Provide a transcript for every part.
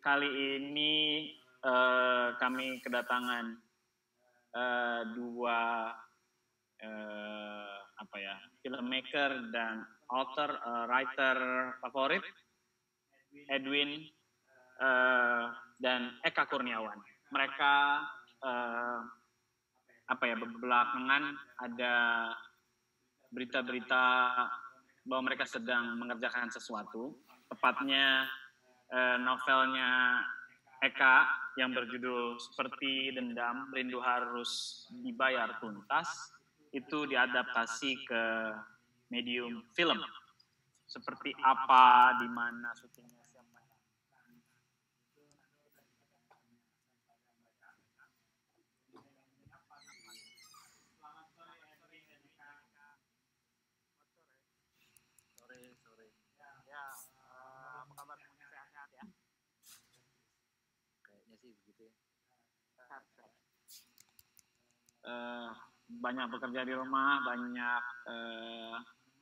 kali ini kami kedatangan dua filmmaker dan author, writer favorit, Edwin dan Eka Kurniawan. Mereka belakangan ada berita-berita bahwa mereka sedang mengerjakan sesuatu, tepatnya novelnya Eka yang berjudul Seperti Dendam, Rindu Harus Dibayar Tuntas, itu diadaptasi ke medium film. Seperti apa, di mana syutingnya, siapa. Sore. Ya, apa kabar? Sehat-sehat ya? Kayaknya sih begitu ya. Banyak bekerja di rumah, banyak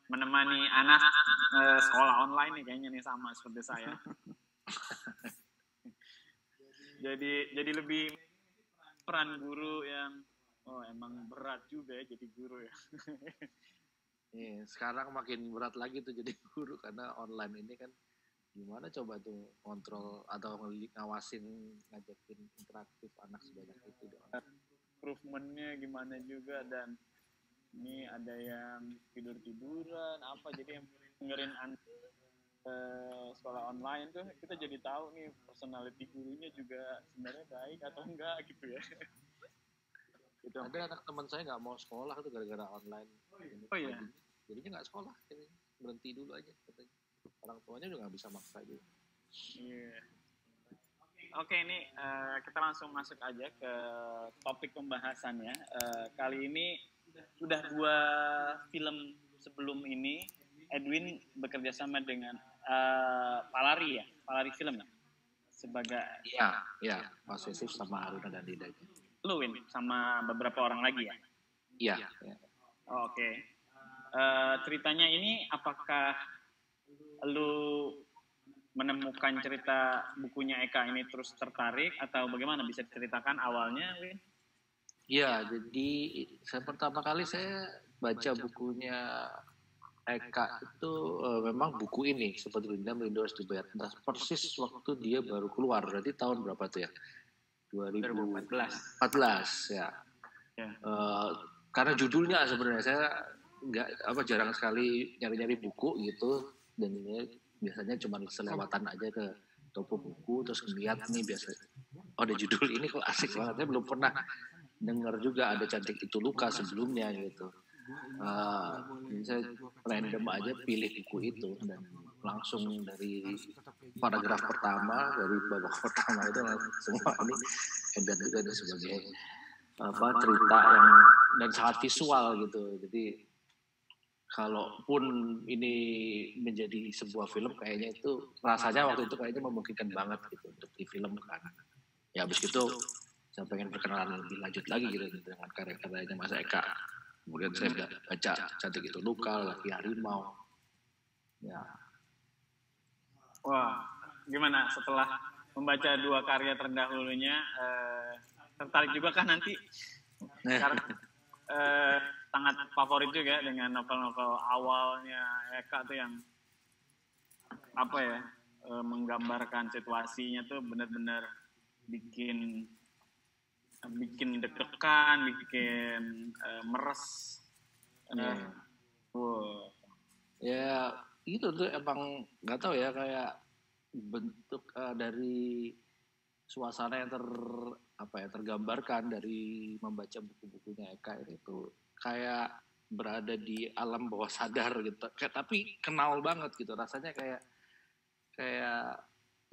menemani anak sekolah online nih kayaknya nih, sama seperti saya. jadi lebih peran guru yang emang berat juga ya jadi guru ya. Sekarang makin berat lagi tuh jadi guru karena online ini kan gimana coba tuh kontrol atau ngawasin, ngajakin interaktif anak sebanyak itu dong. Improvementnya gimana juga, dan ini ada yang tiduran jadi yang dengerin sekolah online tuh kita jadi tahu nih personality gurunya juga sebenarnya baik atau enggak gitu ya. Gitu. Ada anak teman saya nggak mau sekolah tuh gara-gara online. Iya. Jadinya nggak sekolah, berhenti dulu aja katanya. Orang tuanya juga nggak bisa maksa juga. Iya. Oke, ini kita langsung masuk aja ke topik pembahasannya. Kali ini sudah 2 film sebelum ini Edwin bekerja sama dengan Palari Film ya, sebagai Mas Yusuf sama Aruna dan Dida. Lu Win sama beberapa orang lagi ya? Iya. Oke. Ceritanya ini apakah lu menemukan cerita bukunya Eka ini terus tertarik atau bagaimana, bisa diceritakan awalnya, Win? Iya, jadi pertama kali saya baca bukunya Eka itu memang buku ini Seperti Dendam, Rindu Harus Dibayar Tuntas, persis waktu dia baru keluar. Berarti tahun berapa tuh ya? 2014 ya. Karena judulnya sebenarnya saya jarang sekali nyari-nyari buku gitu, dan ini biasanya cuma selewatan aja ke toko buku terus ngeliat nih biasa ada judul ini kok asik banget. Saya belum pernah dengar juga ada Cantik Itu Luka sebelumnya gitu. Saya random aja pilih buku itu dan langsung dari paragraf pertama, dari babak pertama itu semua ini dan juga ini sebagai cerita yang dan sangat visual gitu. Jadi kalaupun ini menjadi sebuah film, kayaknya itu rasanya waktu itu kayaknya memungkinkan banget gitu untuk difilmkan. Ya habis itu saya pengen perkenalan lebih lanjut lagi gitu dengan karya-karyanya Mas Eka. Kemudian saya baca Cantik Itu Luka, Laki Harimau. Ya. Wah, gimana setelah membaca 2 karya terdahulunya, tertarik juga kan nanti? Karena sangat favorit juga dengan novel-novel awalnya Eka tuh yang menggambarkan situasinya tuh benar-benar bikin deg-degan, bikin meres. Ya itu tuh emang nggak tahu ya, kayak bentuk dari suasana yang tergambarkan dari membaca buku-bukunya Eka itu kayak berada di alam bawah sadar gitu, tapi kenal banget gitu rasanya, kayak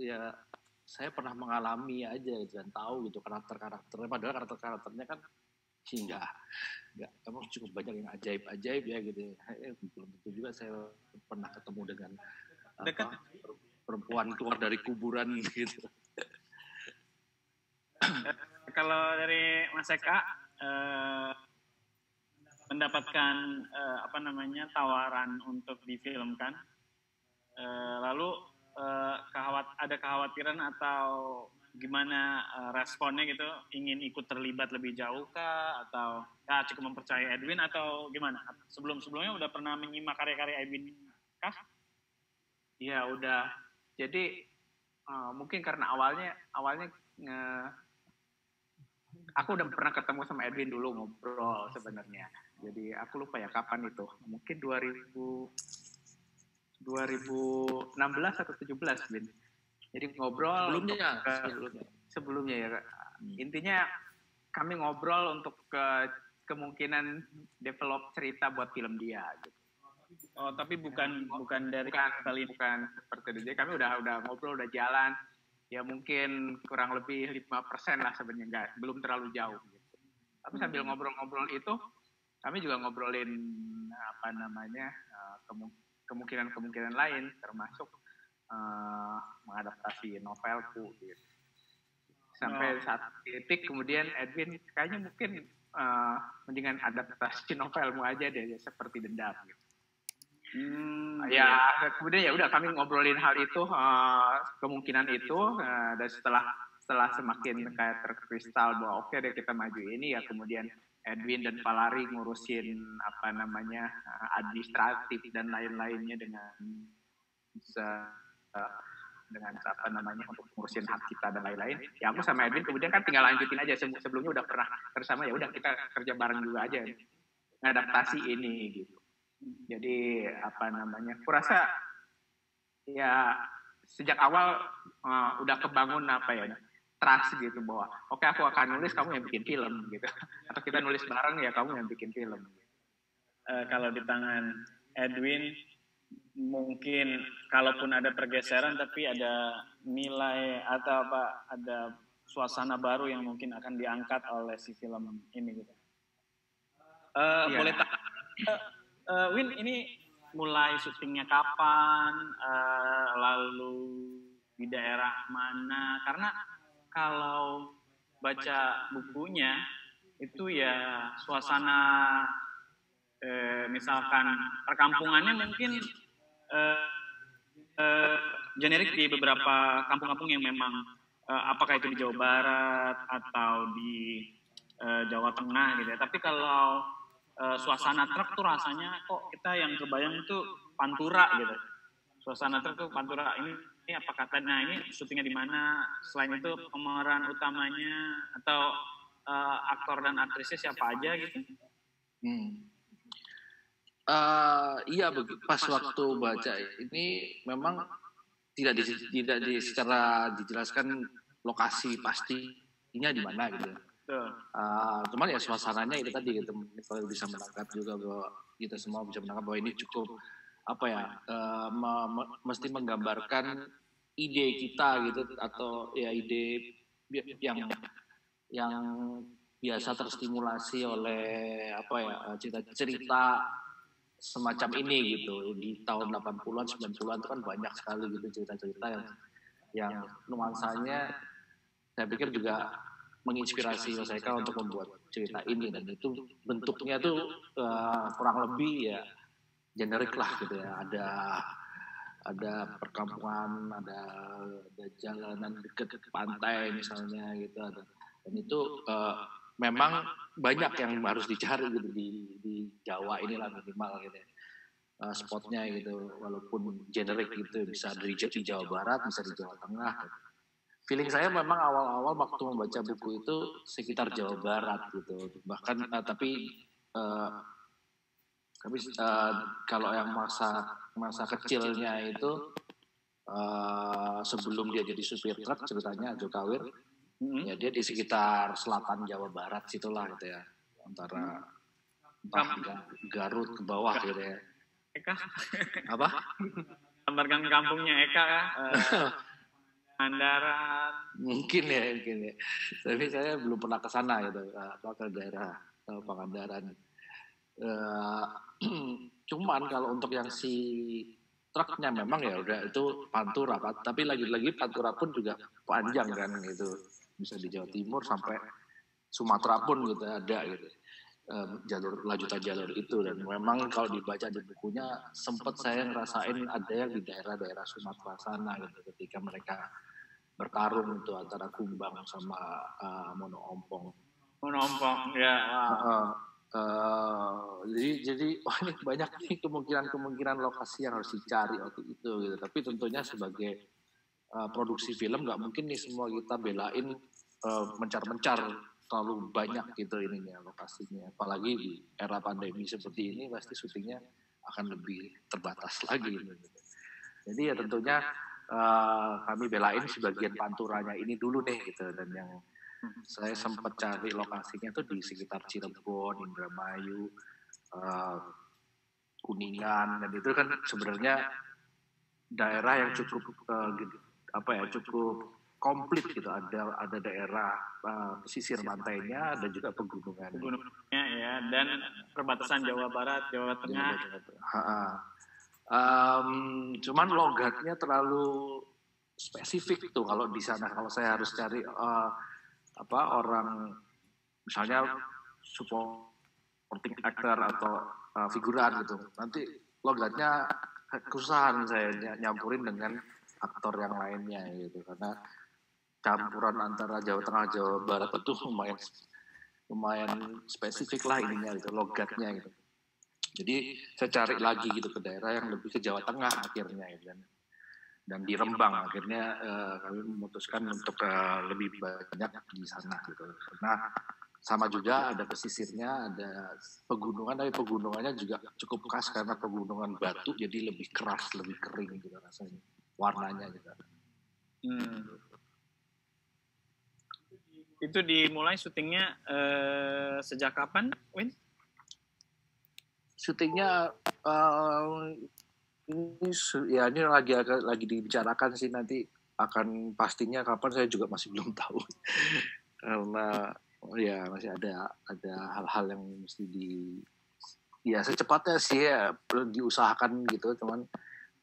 ya saya pernah mengalami aja dan tahu gitu karakternya, padahal karakternya kan nggak emang cukup banyak yang ajaib ya gitu. Belum tentu juga saya pernah ketemu dengan perempuan keluar dari kuburan gitu. Kalau dari Mas Eka mendapatkan tawaran untuk difilmkan, lalu ada kekhawatiran atau gimana responnya gitu, ingin ikut terlibat lebih jauh kah, atau ya cukup mempercayai Edwin atau gimana? Sebelumnya udah pernah menyimak karya-karya Edwin kah? Iya udah. Jadi mungkin karena awalnya aku udah pernah ketemu sama Edwin dulu ngobrol sebenarnya. Jadi aku lupa ya kapan itu. Mungkin 2016 atau 17, Bin. Jadi ngobrol sebelumnya ya Kak. Intinya kami ngobrol untuk kemungkinan develop cerita buat film dia gitu. Oh, tapi bukan seperti itu. Kami udah ngobrol, udah jalan. Ya mungkin kurang lebih 5% lah sebenarnya, belum terlalu jauh gitu. Tapi sambil ngobrol-ngobrol itu kami juga ngobrolin kemungkinan lain, termasuk mengadaptasi novelku gitu. Sampai saat titik kemudian Edwin kayaknya mungkin mendingan adaptasi novelmu aja deh, seperti Dendam gitu. Ya kemudian ya udah kami ngobrolin hal itu, kemungkinan itu, dan setelah semakin kayak terkristal bahwa oke deh kita maju ini, ya kemudian Edwin dan Palari ngurusin administratif dan lain-lainnya dengan untuk ngurusin hak kita dan lain-lain. Ya aku sama Edwin kemudian kan tinggal lanjutin aja, sebelumnya udah pernah bersama, ya udah kita kerja bareng juga aja ngadaptasi ini gitu. Jadi aku rasa ya sejak awal udah kebangun trust gitu, bahwa oke, aku akan nulis, kamu yang bikin film gitu, atau kita nulis bareng ya kamu yang bikin film. Kalau di tangan Edwin mungkin kalaupun ada pergeseran tapi ada nilai atau ada suasana baru yang mungkin akan diangkat oleh si film ini gitu. Boleh Win, ini mulai syutingnya kapan, lalu di daerah mana? Karena kalau baca bukunya itu ya suasana misalkan perkampungannya mungkin generik di beberapa kampung-kampung yang memang apakah itu di Jawa Barat atau di Jawa Tengah gitu ya. Tapi kalau suasana truk tuh rasanya kok kita yang kebayang itu Pantura gitu. Suasana truk tuh Pantura. Ini apa katanya, ini syutingnya di mana? Selain itu pemeran utamanya atau aktor dan aktrisnya siapa aja gitu? Iya, pas waktu baca ini memang tidak secara dijelaskan lokasi pastinya di mana gitu. Cuman ya suasananya itu tadi gitu, kalau bisa menangkap juga bahwa kita semua bisa menangkap bahwa ini cukup mesti menggambarkan ide kita gitu, atau ya ide yang biasa terstimulasi oleh cerita semacam ini gitu. Di tahun 80-an 90-an itu kan banyak sekali gitu cerita-cerita yang nuansanya saya pikir juga menginspirasi Mas Eka untuk membuat cerita ini, dan itu bentuknya tuh kurang lebih ya generik lah gitu ya. Ada perkampungan, ada jalanan dekat pantai misalnya gitu, dan itu memang banyak yang harus dicari gitu di Jawa inilah minimal gitu ya. Spotnya gitu, walaupun generik gitu, bisa di Jawa Barat, bisa di Jawa Tengah gitu. Feeling saya memang awal-awal waktu membaca buku itu sekitar Jawa Barat gitu, bahkan tapi kalau yang masa kecilnya itu sebelum dia jadi supir truk, ceritanya Jo Kawir, ya dia di sekitar selatan Jawa Barat situlah gitu ya, antara Garut ke bawah gitu ya. Eka? Apa? Gambarkan kampungnya Eka ya. Pangandaran. Mungkin ya. Tapi saya belum pernah ke sana gitu, ke daerah Pangandaran. Cuman kalau untuk yang si truknya memang ya udah itu Pantura, tapi lagi-lagi Pantura pun juga panjang kan gitu, bisa di Jawa Timur sampai Sumatera pun gitu ada gitu. lanjutan jalur itu. Dan memang kalau dibaca di bukunya sempat saya ngerasain ada yang di daerah-daerah Sumatera sana gitu ketika mereka bertarung itu antara Kumbang sama Mono Ompong ya. Jadi ini banyak nih kemungkinan lokasi yang harus dicari waktu itu gitu. Tapi tentunya sebagai produksi film nggak mungkin nih semua kita belain mencar-mencar terlalu banyak gitu ininya lokasinya. Apalagi di era pandemi seperti ini pasti syutingnya akan lebih terbatas lagi gitu. Jadi ya tentunya kami belain sebagian panturanya ini dulu nih gitu. Dan yang saya sempat cari lokasinya tuh di sekitar Cirebon, Indramayu, Kuningan, dan itu kan sebenarnya daerah yang cukup cukup komplit gitu. Ada daerah pesisir pantainya, ada juga pegunungannya ya, dan perbatasan Jawa Barat, Jawa Tengah. Cuman logatnya terlalu spesifik tuh kalau di sana. Kalau saya harus cari orang misalnya supporting actor atau figuran gitu, nanti logatnya kesusahan saya nyampurin dengan aktor yang lainnya gitu, karena campuran antara Jawa Tengah Jawa Barat itu lumayan spesifik lah ininya gitu, logatnya gitu. Jadi saya cari lagi gitu ke daerah yang lebih ke Jawa Tengah akhirnya gitu. Dan di Rembang akhirnya kami memutuskan untuk lebih banyak di sana gitu. Karena sama juga ada pesisirnya, ada pegunungan, tapi pegunungannya juga cukup khas karena pegunungan batu, jadi lebih keras, lebih kering gitu rasanya, warnanya juga. Itu dimulai syutingnya sejak kapan, Win? Syutingnya ini lagi dibicarakan sih, nanti akan pastinya kapan saya juga masih belum tahu. Karena ya masih ada hal-hal yang mesti secepatnya sih ya diusahakan gitu, cuman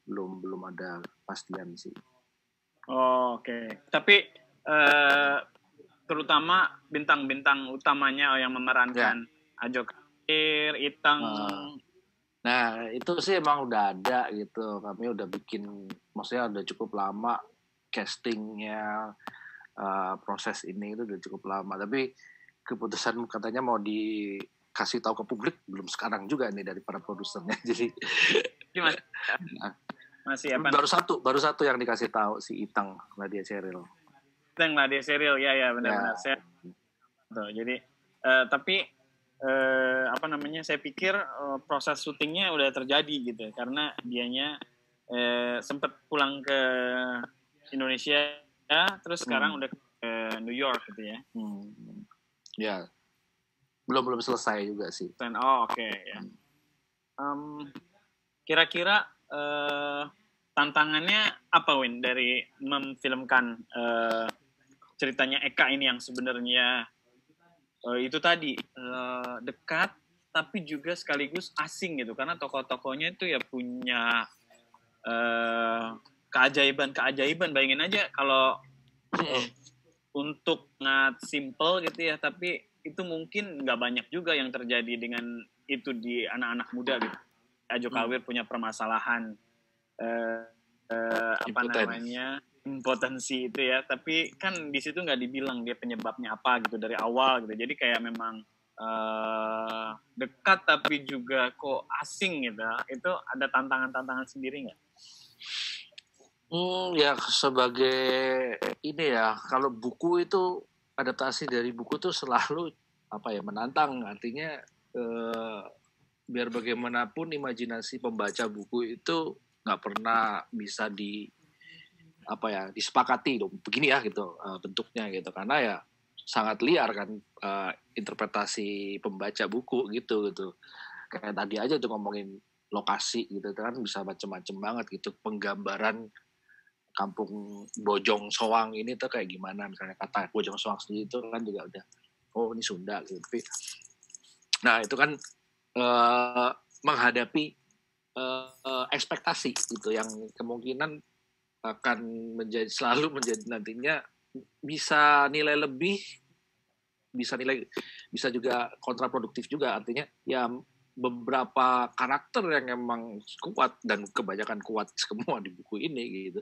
belum ada kepastian sih. Oke. Tapi terutama bintang-bintang utamanya yang memerankan Ajo Khair, Itang. Nah itu sih emang udah ada gitu. Kami udah bikin, maksudnya udah cukup lama castingnya, proses ini itu udah cukup lama. Tapi keputusan katanya mau dikasih tahu ke publik belum sekarang juga nih dari para produsernya. Jadi masih apa? Baru satu yang dikasih tahu, si Itang Nadia Sheryl. Itang Nadia Sheryl, ya benar-benar. Ya. Tuh, jadi tapi saya pikir proses syutingnya udah terjadi gitu, karena dianya sempat pulang ke Indonesia ya, terus sekarang udah ke New York gitu ya. Ya, belum selesai juga sih. Oke. Ya. Kira-kira tantangannya apa, Win, dari memfilmkan ceritanya Eka ini yang sebenarnya itu tadi dekat tapi juga sekaligus asing gitu, karena tokoh-tokohnya itu ya punya keajaiban. Bayangin aja kalau untuk sangat simple gitu ya, tapi itu mungkin nggak banyak juga yang terjadi dengan itu di anak-anak muda gitu. Ajo Khair punya permasalahan impotensi itu ya, tapi kan di situ nggak dibilang dia penyebabnya apa gitu dari awal gitu. Jadi kayak memang dekat tapi juga kok asing gitu. Itu ada tantangan sendiri nggak? Ya sebagai ini ya, kalau buku itu adaptasi dari buku tuh selalu menantang. Artinya biar bagaimanapun imajinasi pembaca buku itu nggak pernah bisa disepakati dong begini ya gitu bentuknya gitu, karena ya sangat liar kan interpretasi pembaca buku gitu. Kayak tadi aja tuh ngomongin lokasi gitu kan bisa macam-macam banget gitu, penggambaran kampung Bojong Soang ini tuh kayak gimana, misalnya kata Bojong Soang sendiri itu kan juga udah ini Sunda gitu. Nah itu kan menghadapi ekspektasi gitu yang kemungkinan akan selalu menjadi nantinya bisa nilai bisa juga kontraproduktif juga, artinya ya beberapa karakter yang emang kuat dan kebanyakan kuat semua di buku ini gitu,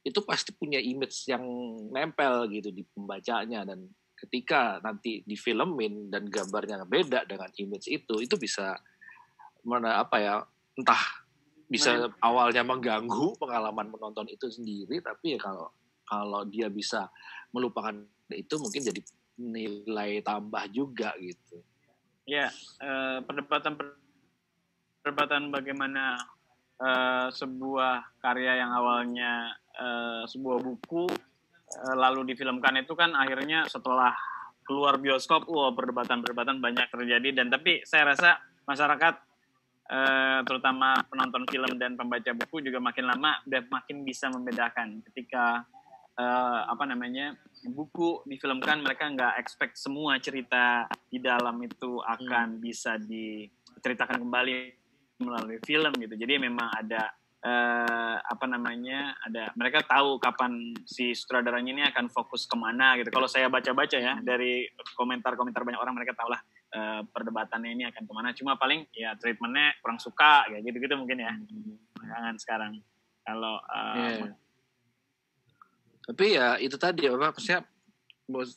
itu pasti punya image yang nempel gitu di pembacanya, dan ketika nanti difilmin dan gambarnya beda dengan image itu bisa entah bisa awalnya mengganggu pengalaman menonton itu sendiri, tapi ya kalau dia bisa melupakan itu mungkin jadi nilai tambah juga gitu. Ya, perdebatan bagaimana sebuah karya yang awalnya sebuah buku lalu difilmkan itu kan akhirnya setelah keluar bioskop, perdebatan banyak terjadi, dan tapi saya rasa masyarakat terutama penonton film dan pembaca buku juga makin lama udah makin bisa membedakan ketika buku difilmkan, mereka nggak expect semua cerita di dalam itu akan bisa diceritakan kembali melalui film gitu. Jadi memang ada mereka tahu kapan si sutradaranya ini akan fokus kemana gitu. Kalau saya baca-baca ya dari komentar-komentar banyak orang, mereka tahulah perdebatannya ini akan kemana. Cuma paling ya treatmentnya kurang suka kayak gitu-gitu mungkin ya. Jangan sekarang kalau tapi ya itu tadi maksudnya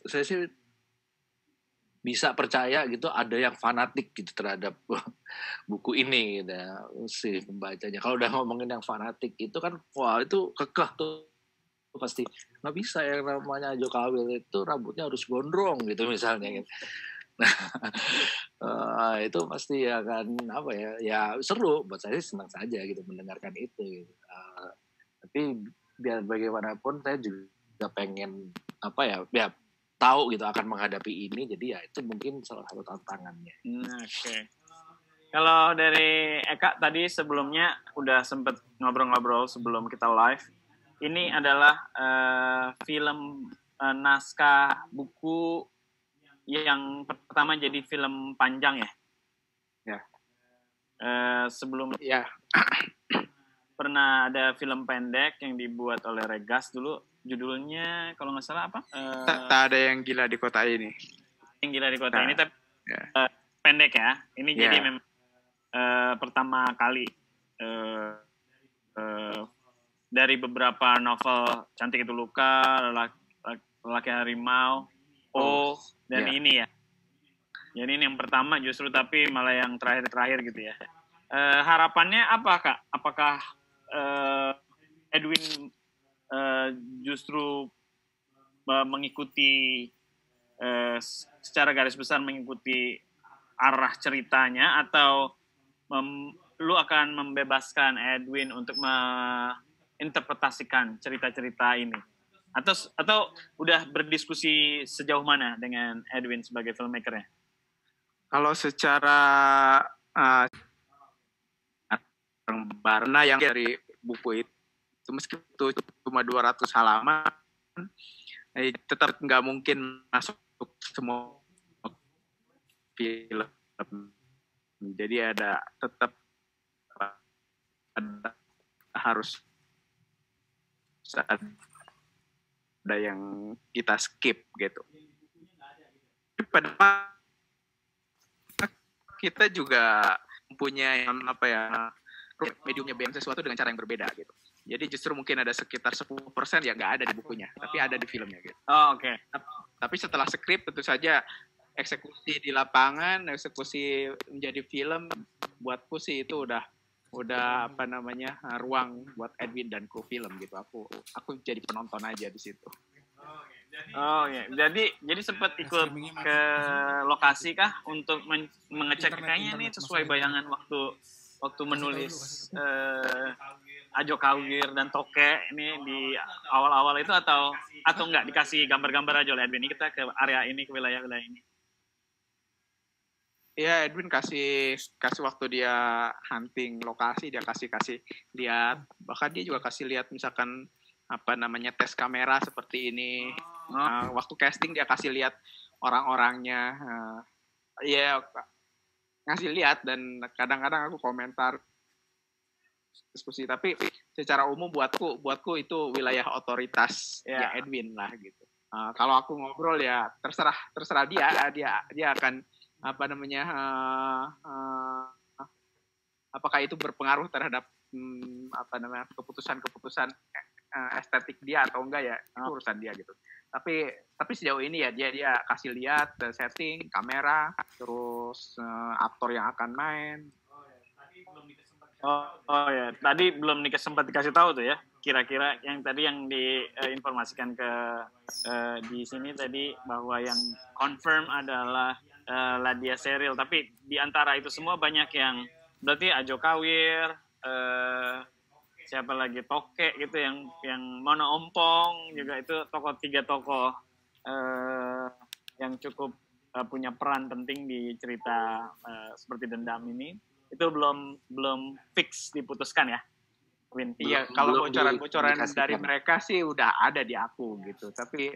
saya sih bisa percaya gitu ada yang fanatik gitu terhadap buku ini gitu ya, si pembacanya. Kalau udah ngomongin yang fanatik itu kan wah itu kekeh tuh, pasti nggak bisa yang namanya Jo Kawil itu rambutnya harus gondrong gitu misalnya gitu. Nah, itu pasti akan ya seru buat saya, senang saja gitu mendengarkan itu gitu. Tapi biar bagaimanapun saya juga pengen tahu gitu akan menghadapi ini, jadi ya itu mungkin salah satu tantangannya. Oke. Kalau dari Eka tadi sebelumnya udah sempet ngobrol-ngobrol sebelum kita live. Ini adalah film naskah buku yang pertama jadi film panjang ya? Ya. Sebelum ya pernah ada film pendek yang dibuat oleh Regas dulu, judulnya kalau nggak salah apa? Tak ada yang gila di kota ini. Yang gila di kota ini, tapi pendek ya. Ini jadi memang pertama kali dari beberapa novel Cantik Itu Luka, Lelaki Harimau, dan ini ya. Jadi ini yang pertama justru, tapi malah yang terakhir gitu ya. Harapannya apa Kak? Apakah Edwin justru mengikuti secara garis besar mengikuti arah ceritanya, atau lu akan membebaskan Edwin untuk menginterpretasikan cerita-cerita ini? Atau udah berdiskusi sejauh mana dengan Edwin sebagai filmmaker-nya? Kalau secara barna yang dari buku itu meskipun cuma 200 halaman, tetap nggak mungkin masuk semua film. Jadi tetap harus ada yang kita skip gitu. Pada kita juga mempunyai mediumnya BM sesuatu dengan cara yang berbeda gitu. Jadi justru mungkin ada sekitar 10% yang nggak ada di bukunya, tapi ada di filmnya gitu. Oke. Tapi setelah skrip tentu saja eksekusi di lapangan, eksekusi menjadi film, buatku sih itu udah ruang buat Edwin dan kru film gitu. Aku jadi penonton aja di situ. Jadi sempat ikut ke lokasi kah untuk mengecek kayaknya ini sesuai bayangan waktu menulis Ajo Kawir dan Toke ini di awal-awal itu, atau enggak dikasih gambar-gambar aja oleh Edwin, ini kita ke area ini, ke wilayah-wilayah ini? Iya, Edwin kasih waktu dia hunting lokasi, dia kasih lihat, bahkan dia juga kasih lihat misalkan tes kamera seperti ini. Waktu casting dia kasih lihat orang-orangnya, ngasih lihat, dan kadang-kadang aku komentar diskusi, tapi secara umum buatku itu wilayah otoritas ya Edwin lah gitu. Kalau aku ngobrol ya terserah dia akan apakah itu berpengaruh terhadap keputusan estetik dia atau enggak ya, itu urusan dia gitu. Tapi sejauh ini ya dia kasih lihat setting, kamera, terus aktor yang akan main. Oh ya, tadi belum sempat dikasih tahu tuh ya. Kira-kira yang tadi yang diinformasikan ke di sini tadi bahwa yang confirm adalah Ladya Sheryl. Tapi di antara itu semua banyak yang berarti Ajo Kawir, siapa lagi Toke gitu yang Mono Ompong juga itu tiga tokoh yang cukup punya peran penting di cerita seperti Dendam ini. Itu belum fix diputuskan ya, Win. Iya, kalau bocoran dari mereka sih udah ada di aku gitu, tapi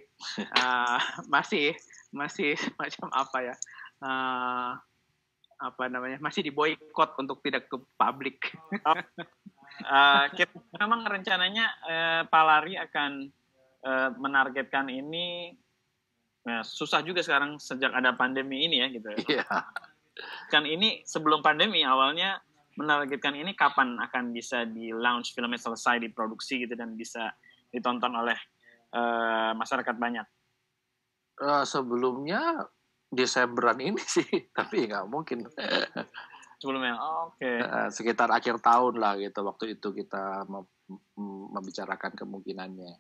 masih macam masih diboikot untuk tidak ke publik. Memang rencananya Palari akan menargetkan ini. Nah, susah juga sekarang sejak ada pandemi ini ya gitu. Iya. Kan ini sebelum pandemi awalnya menargetkan ini kapan akan bisa di launch, filmnya selesai diproduksi gitu dan bisa ditonton oleh masyarakat banyak. Sebelumnya Desemberan ini sih, tapi nggak mungkin. Sebelumnya, oke. Sekitar akhir tahun lah gitu, waktu itu kita membicarakan kemungkinannya.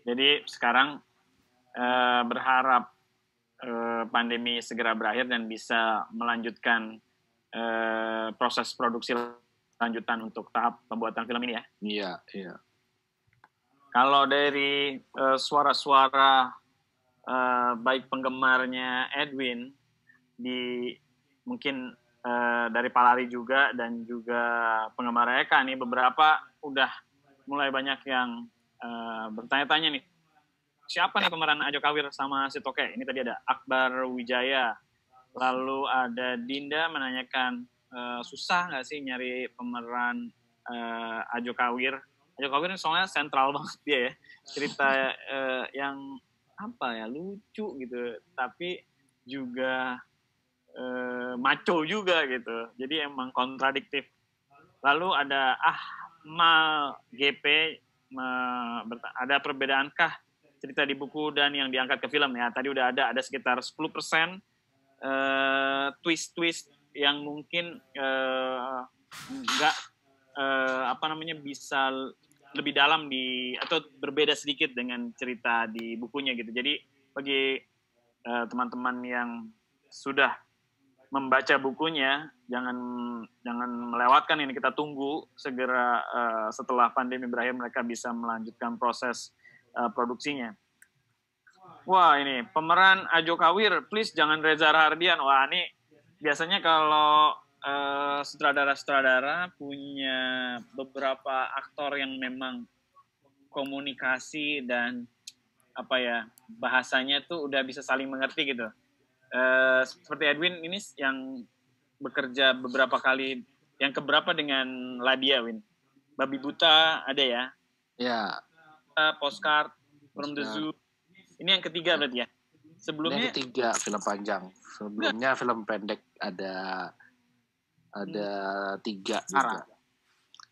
Jadi sekarang berharap pandemi segera berakhir dan bisa melanjutkan proses produksi lanjutan untuk tahap pembuatan film ini ya. Iya. Kalau dari suara-suara baik penggemarnya Edwin mungkin dari Palari juga dan juga penggemar Eka nih, beberapa udah mulai banyak yang bertanya-tanya nih, siapa nih pemeran Ajo Kawir sama si Toke? Ini tadi ada Akbar Wijaya. Lalu ada Dinda menanyakan, susah nggak sih nyari pemeran Ajo Kawir? Ajo Kawir ini soalnya sentral banget dia ya. Cerita yang lucu gitu. Tapi juga maco juga gitu. Jadi emang kontradiktif. Lalu ada Ahmal GP, ada perbedaankah cerita di buku dan yang diangkat ke film ya? Tadi udah ada sekitar 10% twist yang mungkin nggak bisa lebih dalam atau berbeda sedikit dengan cerita di bukunya gitu. Jadi bagi teman-teman yang sudah membaca bukunya, jangan melewatkan ini. Kita tunggu segera setelah pandemi berakhir mereka bisa melanjutkan proses produksinya. Wah, ini pemeran Ajo Kawir, please jangan Reza Rahardian. Wah, ini biasanya kalau sutradara-sutradara punya beberapa aktor yang memang komunikasi dan bahasanya tuh udah bisa saling mengerti gitu. Seperti Edwin ini yang bekerja beberapa kali, yang keberapa dengan Ladya, Win? Babi Buta ada ya? Ya. Postcard from the Zoo. Ini yang ketiga berarti ya? Sebelumnya? Yang ketiga film panjang. Sebelumnya film pendek ada 3 juga.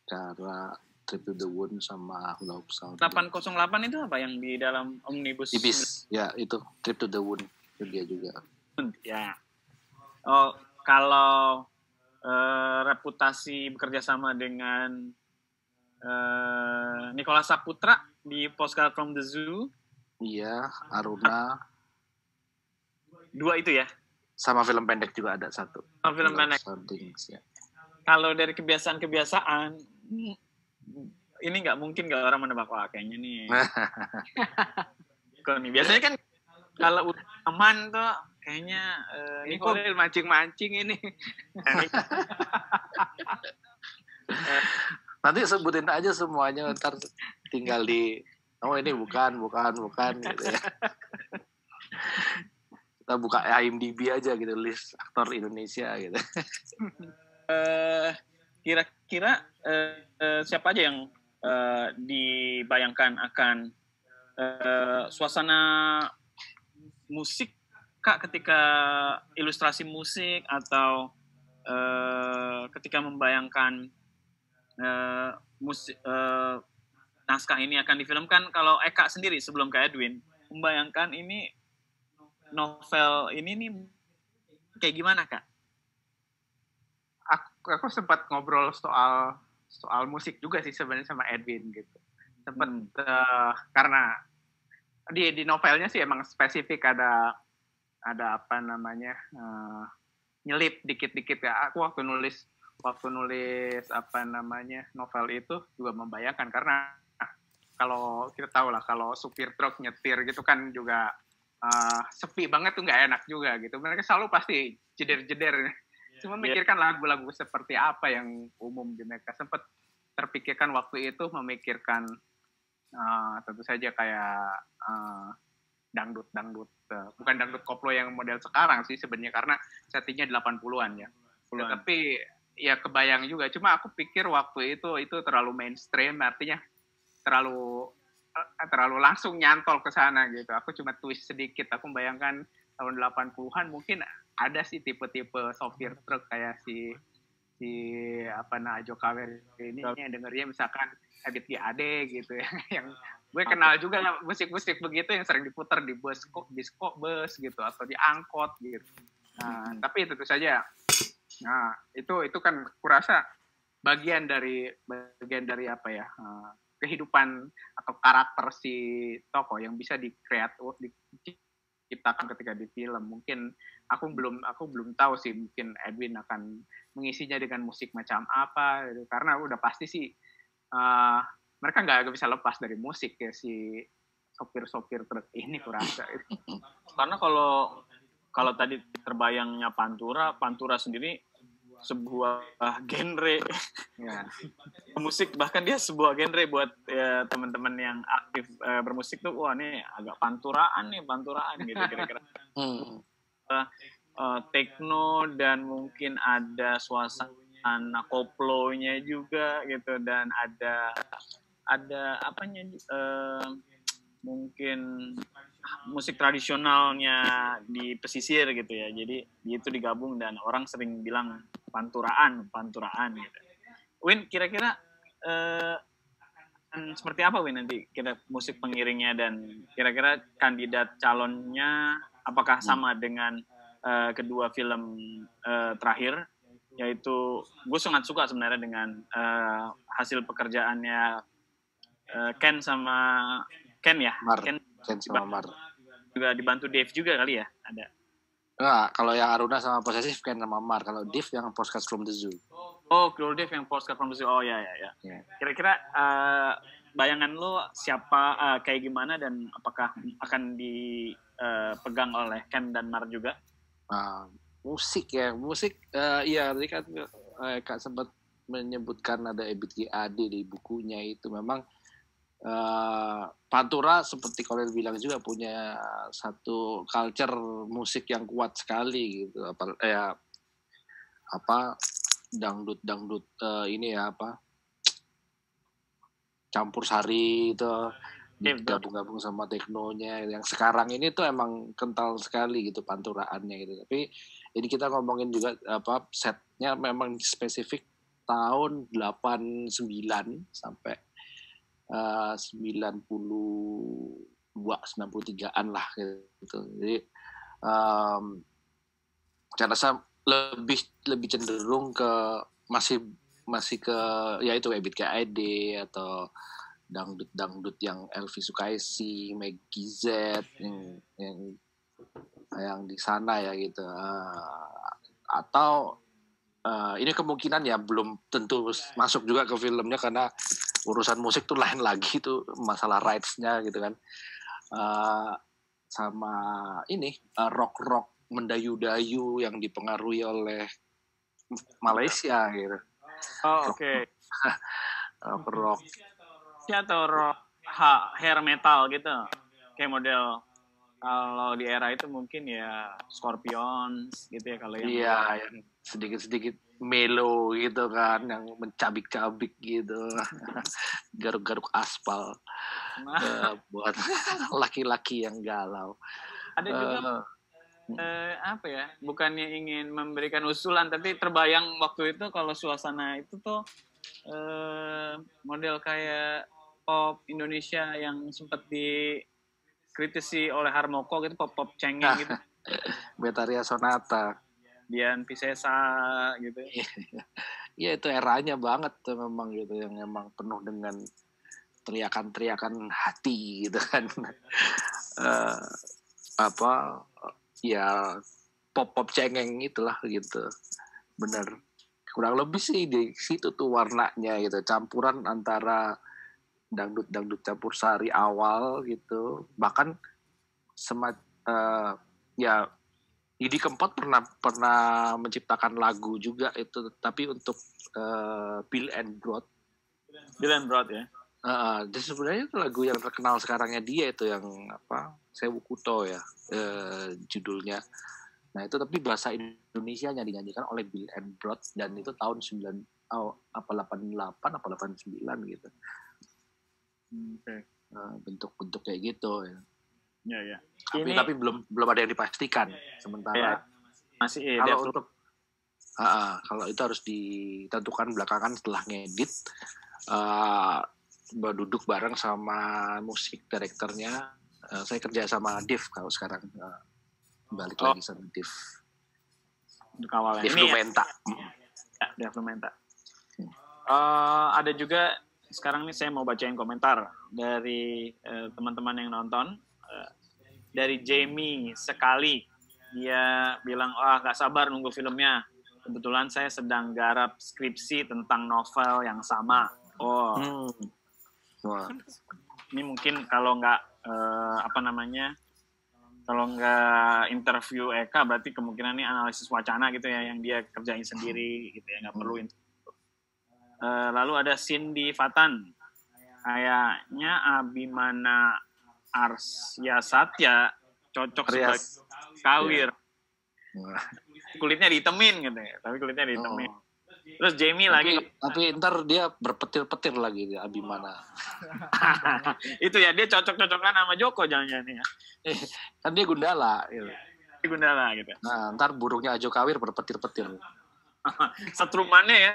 Cara Trip to the Wound sama Hula Hoop Sound. 808 itu apa yang di dalam Omnibus? Ibis, ya itu Trip to the Wound itu dia juga. Ya. Oh, kalau reputasi bekerja sama dengan Nicholas Saputra di Postcard from the Zoo. Iya, Aruna. 2 itu ya? Sama film pendek juga ada 1. Sama film pendek. Ya. Kalau dari kebiasaan ini nggak mungkin nggak orang menebak, wah kayaknya nih. Kalau nih biasanya kan kalau aman tuh kayaknya ini kok mancing-mancing ini. Nanti sebutin aja semuanya, ntar tinggal ini bukan gitu ya. Kita buka IMDb aja gitu, list aktor Indonesia gitu. Kira-kira siapa aja yang dibayangkan akan suasana musik Kak ketika ilustrasi musik atau ketika membayangkan musik naskah ini akan difilmkan, kalau Eka sendiri sebelum ke Edwin membayangkan ini novel ini nih kayak gimana Kak? Aku sempat ngobrol soal musik juga sih sebenarnya sama Edwin gitu. Sempat karena di novelnya sih emang spesifik ada apa namanya nyelip dikit-dikit ya. Aku waktu nulis apa namanya novel itu juga membayangkan, karena kalau kita tahu lah kalau supir truk nyetir gitu kan juga sepi banget tuh, nggak enak juga gitu. Mereka selalu pasti jeder-jeder. Cuma memikirkan lagu-lagu seperti apa yang umum di mereka. Sempat terpikirkan waktu itu memikirkan tentu saja kayak dangdut, bukan dangdut koplo yang model sekarang sih sebenarnya, karena settingnya 80-an ya. Tapi ya kebayang juga. Cuma aku pikir waktu itu terlalu mainstream, artinya terlalu langsung nyantol ke sana gitu. Aku cuma twist sedikit. Aku membayangkan tahun 80-an mungkin ada sih tipe-tipe sopir truk kayak si Ajo Kawer ini yang dengernya misalkan Ebit GAD gitu ya. Yang gue kenal juga musik-musik begitu yang sering diputar di bus gitu atau di angkot gitu. Nah, tapi tentu saja itu kan kurasa bagian dari apa ya, kehidupan atau karakter si tokoh yang bisa diciptakan ketika di film. Mungkin aku belum tahu sih, mungkin Edwin akan mengisinya dengan musik macam apa gitu. Karena udah pasti sih mereka nggak bisa lepas dari musik ya si sopir-sopir truk ini kurasa. Karena kalau tadi terbayangnya Pantura sendiri sebuah genre ya. Musik, bahkan dia sebuah genre buat ya, teman-teman yang aktif bermusik tuh, wah ini agak panturaan gitu kira-kira. Techno dan mungkin ada suasana koplonya juga gitu, dan ada apanya mungkin musik tradisionalnya di pesisir gitu ya. Jadi itu digabung dan orang sering bilang panturaan gitu. Win, kira-kira seperti apa Win nanti kira musik pengiringnya, dan kira-kira kandidat calonnya apakah sama dengan kedua film terakhir, yaitu gue sangat suka sebenarnya dengan hasil pekerjaannya Ken ya. Ken sama Mar. Juga dibantu Dave juga kali ya, ada. Nah, kalau yang Aruna sama Possessive Ken sama Mar. Kalau Dave yang Postcard from the Zoo. Oh, kalau Dave yang Postcard from the Zoo. Oh ya. Yeah. Kira-kira bayangan lo siapa, kayak gimana, dan apakah akan dipegang oleh Ken dan Mar juga? Musik iya tadi kan Kak sempat menyebutkan ada Ebit GAD di bukunya itu. Memang Pantura seperti kalian bilang juga punya satu culture musik yang kuat sekali gitu. Dangdut ini ya campur sari itu gabung sama teknonya yang sekarang ini tuh emang kental sekali gitu panturaannya gitu. Tapi ini kita ngomongin juga setnya memang spesifik tahun 89 sampai 93-an lah gitu. Jadi saya rasa lebih cenderung ke masih ke yaitu Ebit GAD atau dangdut yang Elvi Sukaisi, Maggie Z yang di sana ya gitu. Atau ini kemungkinan ya belum tentu masuk juga ke filmnya karena urusan musik tuh lain lagi tuh, masalah rights-nya gitu kan. Sama ini rock mendayu-dayu yang dipengaruhi oleh Malaysia gitu. Oh, oke. Rock. Atau rock hair metal gitu. Kayak model kalau di era itu mungkin ya Scorpions gitu ya, kalau yang sedikit-sedikit melo gitu kan, yang mencabik-cabik gitu, garuk-garuk aspal buat laki-laki yang galau. Ada juga apa ya? Bukannya ingin memberikan usulan, tapi terbayang waktu itu kalau suasana itu tuh model kayak pop Indonesia yang sempat dikritisi oleh Harmoko gitu, pop cengeng gitu. Betharia Sonata, Dian Piscesa gitu. Iya itu eranya banget tuh memang gitu, yang emang penuh dengan teriakan-teriakan hati gitu kan. Ya pop cengeng itulah gitu. Bener. Kurang lebih sih di situ tuh warnanya gitu, campuran antara dangdut campur sari awal gitu. Bahkan ya Didi Kempot pernah menciptakan lagu juga itu, tapi untuk Bill and Broad ya. Jadi sebenarnya itu lagu yang terkenal sekarangnya dia itu yang Sewu Kuto ya judulnya. Nah itu tapi bahasa Indonesianya dinyanyikan oleh Bill and Broad dan itu tahun 88 apa 89 gitu. Okay. Bentuk kayak gitu ya. Ya. Tapi belum ada yang dipastikan. Sementara masih kalau itu harus ditentukan belakangan setelah ngedit. Duduk bareng sama musik direkturnya. Saya kerja sama Div kalau sekarang balik lagi sama Div. Div Lumenta. Div Lumenta. Ada juga sekarang nih saya mau bacain komentar dari teman-teman yang nonton. Dari Jamie sekali, dia bilang, gak sabar nunggu filmnya. Kebetulan saya sedang garap skripsi tentang novel yang sama. Ini mungkin kalau nggak kalau nggak interview Eka, berarti kemungkinan ini analisis wacana gitu ya, yang dia kerjain sendiri gitu ya, nggak perlu interview. Lalu ada Cindy Fatan, kayaknya Abimana Arsya Satya cocok sebagai Kawir. Kulitnya dihitemin gitu ya, tapi kulitnya dihitemin. Terus Jamie tapi ntar dia berpetir-petir lagi dia Abimana. Itu ya, dia cocok-cocokan sama Joko jangan-jangan ya. Kan dia Gundala gitu. Gundala gitu. Nah, ntar burungnya Ajo Kawir berpetir-petir. Setrumannya ya.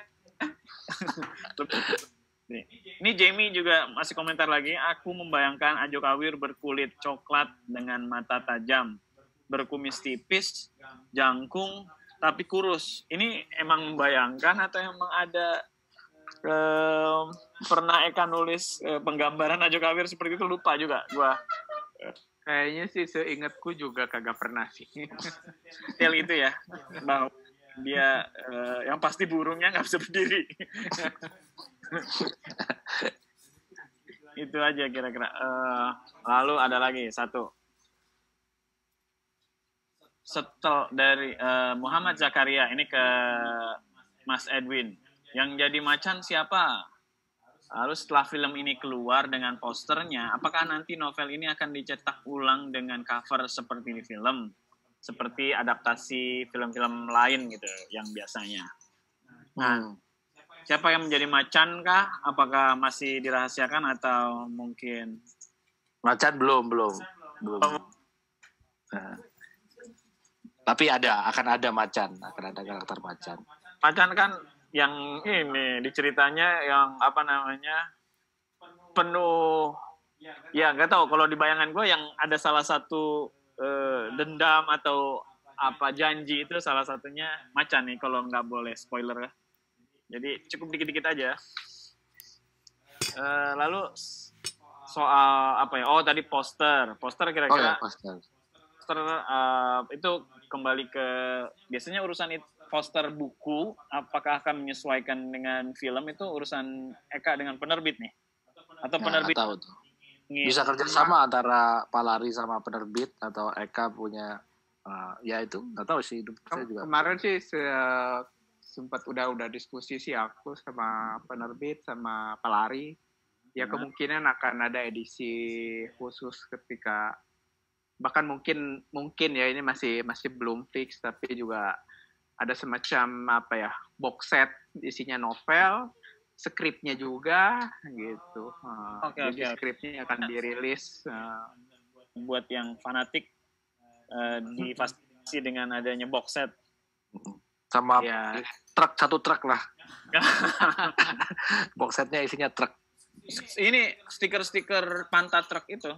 Ini Jamie juga masih komentar lagi. Aku membayangkan Ajo Kawir berkulit coklat dengan mata tajam, berkumis tipis, jangkung, tapi kurus. Ini emang membayangkan atau emang ada pernah Eka nulis penggambaran Ajo Kawir seperti itu? Lupa juga gua. Kayaknya sih seingatku juga kagak pernah sih. Detail itu ya, bahwa dia yang pasti burungnya nggak bisa berdiri. Itu aja kira-kira. Lalu ada lagi satu. Setel dari Muhammad Zakaria, ini ke Mas Edwin. Yang jadi macan siapa? Lalu setelah film ini keluar dengan posternya, apakah nanti novel ini akan dicetak ulang dengan cover seperti di film? Seperti adaptasi film-film lain gitu yang biasanya. Nah, siapa yang menjadi macan kah? Apakah masih dirahasiakan atau mungkin? Macan belum. Nah. Tapi akan ada macan, akan ada karakter macan. Macan kan yang ini diceritanya yang penuh, ya nggak tahu, kalau di bayangan gue yang ada salah satu dendam atau janji itu salah satunya macan nih, kalau nggak boleh spoiler ya. Jadi cukup dikit-dikit aja. Lalu soal tadi poster kira-kira. Poster itu kembali ke biasanya urusan poster buku, apakah akan menyesuaikan dengan film, itu urusan Eka dengan penerbit nih, atau penerbit tahu tuh. Bisa kerjasama antara Palari sama penerbit, atau Eka punya ya itu nggak tahu sih. Saya juga kemarin sih sempat udah diskusi sih aku sama penerbit sama Palari ya, kemungkinan akan ada edisi khusus bahkan mungkin ya, ini masih belum fix, tapi juga ada semacam apa ya, box set isinya novel, skripnya juga gitu. Jadi skripnya akan dirilis. Buat yang fanatik difasilitasi dengan adanya box set. Sama satu truk lah. Box setnya isinya truk. Ini stiker-stiker pantat truk itu.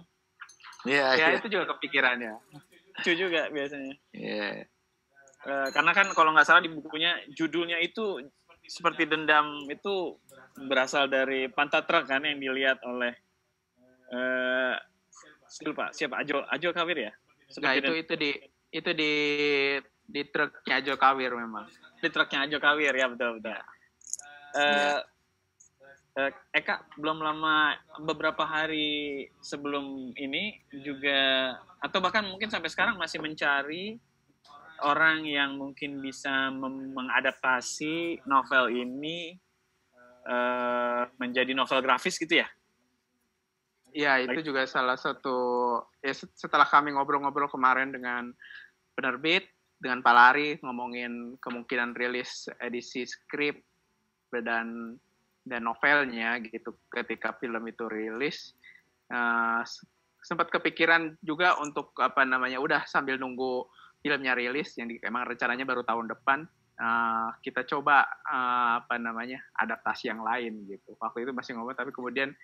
Iya. Itu juga kepikiran ya. Itu juga biasanya. Iya. Karena kan kalau nggak salah di bukunya judulnya itu seperti dendam itu berasal dari pantat truk kan yang dilihat oleh siapa Ajo Kawir ya? Nah, itu di truknya Ajo Kawir memang. Di truknya Ajo Kawir ya, betul. Eka belum lama, beberapa hari sebelum ini juga, atau bahkan mungkin sampai sekarang masih mencari orang yang mungkin bisa mengadaptasi novel ini menjadi novel grafis gitu ya? Ya, itu juga salah satu, ya setelah kami ngobrol-ngobrol kemarin dengan penerbit, dengan Pak Lari, ngomongin kemungkinan rilis edisi skrip dan novelnya gitu ketika film itu rilis, sempat kepikiran juga untuk udah sambil nunggu filmnya rilis, yang emang rencananya baru tahun depan, kita coba adaptasi yang lain gitu. Waktu itu masih ngomong, tapi kemudian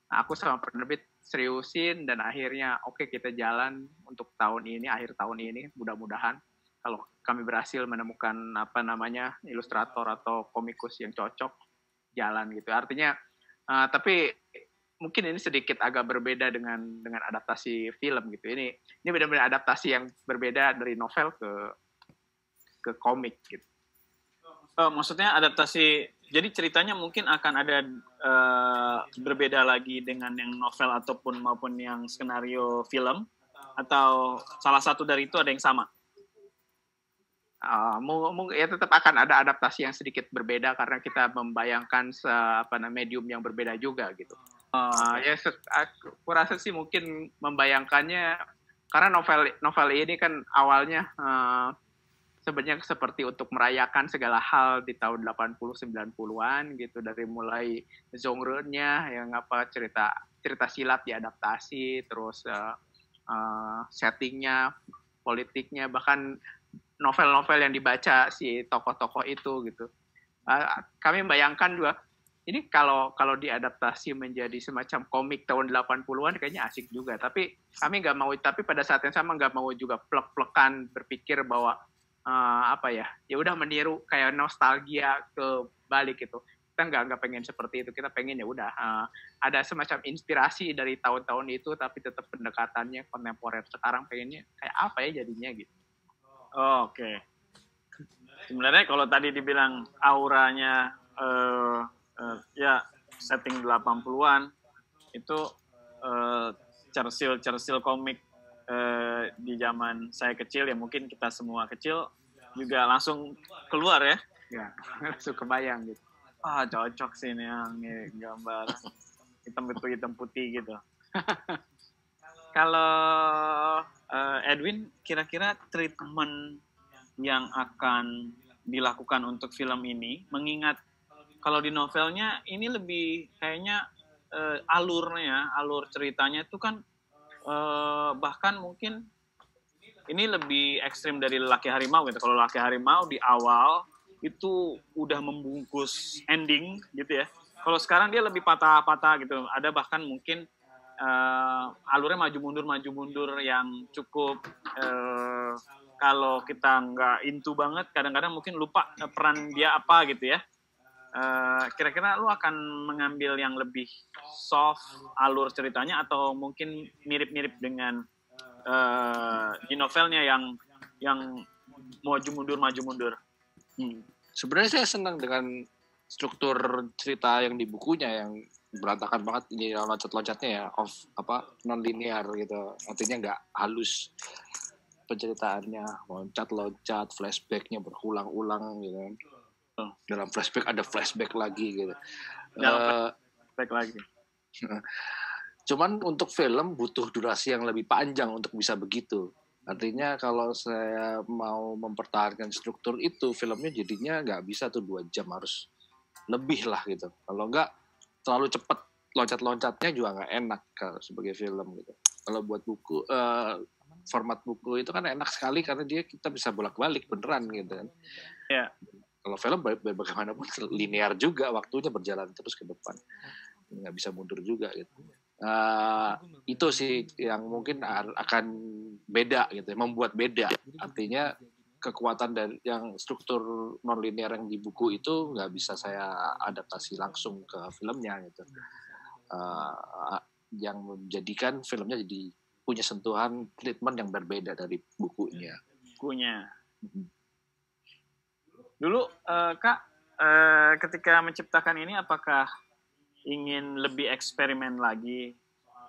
aku sama penerbit seriusin dan akhirnya oke, kita jalan untuk tahun ini, akhir tahun ini mudah-mudahan kalau kami berhasil menemukan ilustrator atau komikus yang cocok, jalan gitu. Artinya tapi mungkin ini sedikit agak berbeda dengan adaptasi film gitu. Ini benar-benar adaptasi yang berbeda dari novel ke komik gitu. Maksudnya adaptasi, jadi ceritanya mungkin akan ada berbeda lagi dengan yang novel ataupun maupun yang skenario film, atau salah satu dari itu ada yang sama? Ya tetap akan ada adaptasi yang sedikit berbeda karena kita membayangkan medium yang berbeda juga gitu. Ya aku rasa sih mungkin membayangkannya karena novel ini kan awalnya sebenarnya seperti untuk merayakan segala hal di tahun 80-90-an gitu, dari mulai genre-nya yang cerita silat diadaptasi, terus setting-nya, politiknya, bahkan novel-novel yang dibaca si tokoh-tokoh itu gitu. Kami membayangkan juga ini kalau diadaptasi menjadi semacam komik tahun 80-an kayaknya asik juga. Tapi kami tapi pada saat yang sama nggak mau juga plek-plekan berpikir bahwa ya udah meniru kayak nostalgia ke balik gitu. Kita nggak pengen seperti itu. Kita pengen ya udah ada semacam inspirasi dari tahun-tahun itu, tapi tetap pendekatannya kontemporer. Sekarang pengennya kayak apa ya jadinya gitu. Oke. Sebenarnya kalau tadi dibilang auranya ya setting 80-an itu Churchill komik di zaman saya kecil, ya mungkin kita semua kecil juga langsung keluar ya. Ya, langsung kebayang gitu. Cocok sih ini yang gambar hitam putih gitu. Kalau Edwin, kira-kira treatment yang akan dilakukan untuk film ini, mengingat kalau di novelnya ini lebih kayaknya alur ceritanya itu kan bahkan mungkin ini lebih ekstrim dari Lelaki Harimau gitu. Kalau Lelaki Harimau di awal itu udah membungkus ending gitu ya. Kalau sekarang dia lebih patah-patah gitu. Ada bahkan mungkin alurnya maju mundur yang cukup kalau kita nggak into banget, kadang-kadang mungkin lupa peran dia apa gitu ya. Kira-kira lu akan mengambil yang lebih soft alur ceritanya, atau mungkin mirip-mirip dengan di novelnya yang maju mundur. Sebenarnya saya senang dengan struktur cerita yang di bukunya yang berantakan banget, ini loncat-loncatnya ya, non linear gitu, artinya nggak halus penceritaannya, loncat-loncat, flashbacknya berulang-ulang gitu. Dalam flashback ada flashback lagi gitu. Flashback lagi. Cuman untuk film butuh durasi yang lebih panjang untuk bisa begitu. Artinya kalau saya mau mempertahankan struktur itu, filmnya jadinya nggak bisa tuh 2 jam, harus lebih lah gitu. Kalau nggak terlalu cepat loncat-loncatnya juga nggak enak kalau sebagai film gitu. Kalau buat buku, format buku itu kan enak sekali karena kita bisa bolak-balik beneran gitu kan. Ya. Kalau film bagaimanapun linear juga, waktunya berjalan terus ke depan, nggak bisa mundur juga gitu. Itu sih yang mungkin akan beda gitu, membuat beda. Artinya kekuatan dari yang struktur non-linear yang di buku itu nggak bisa saya adaptasi langsung ke filmnya gitu. Yang menjadikan filmnya jadi punya sentuhan treatment yang berbeda dari bukunya. Dulu Kak, ketika menciptakan ini apakah ingin lebih eksperimen lagi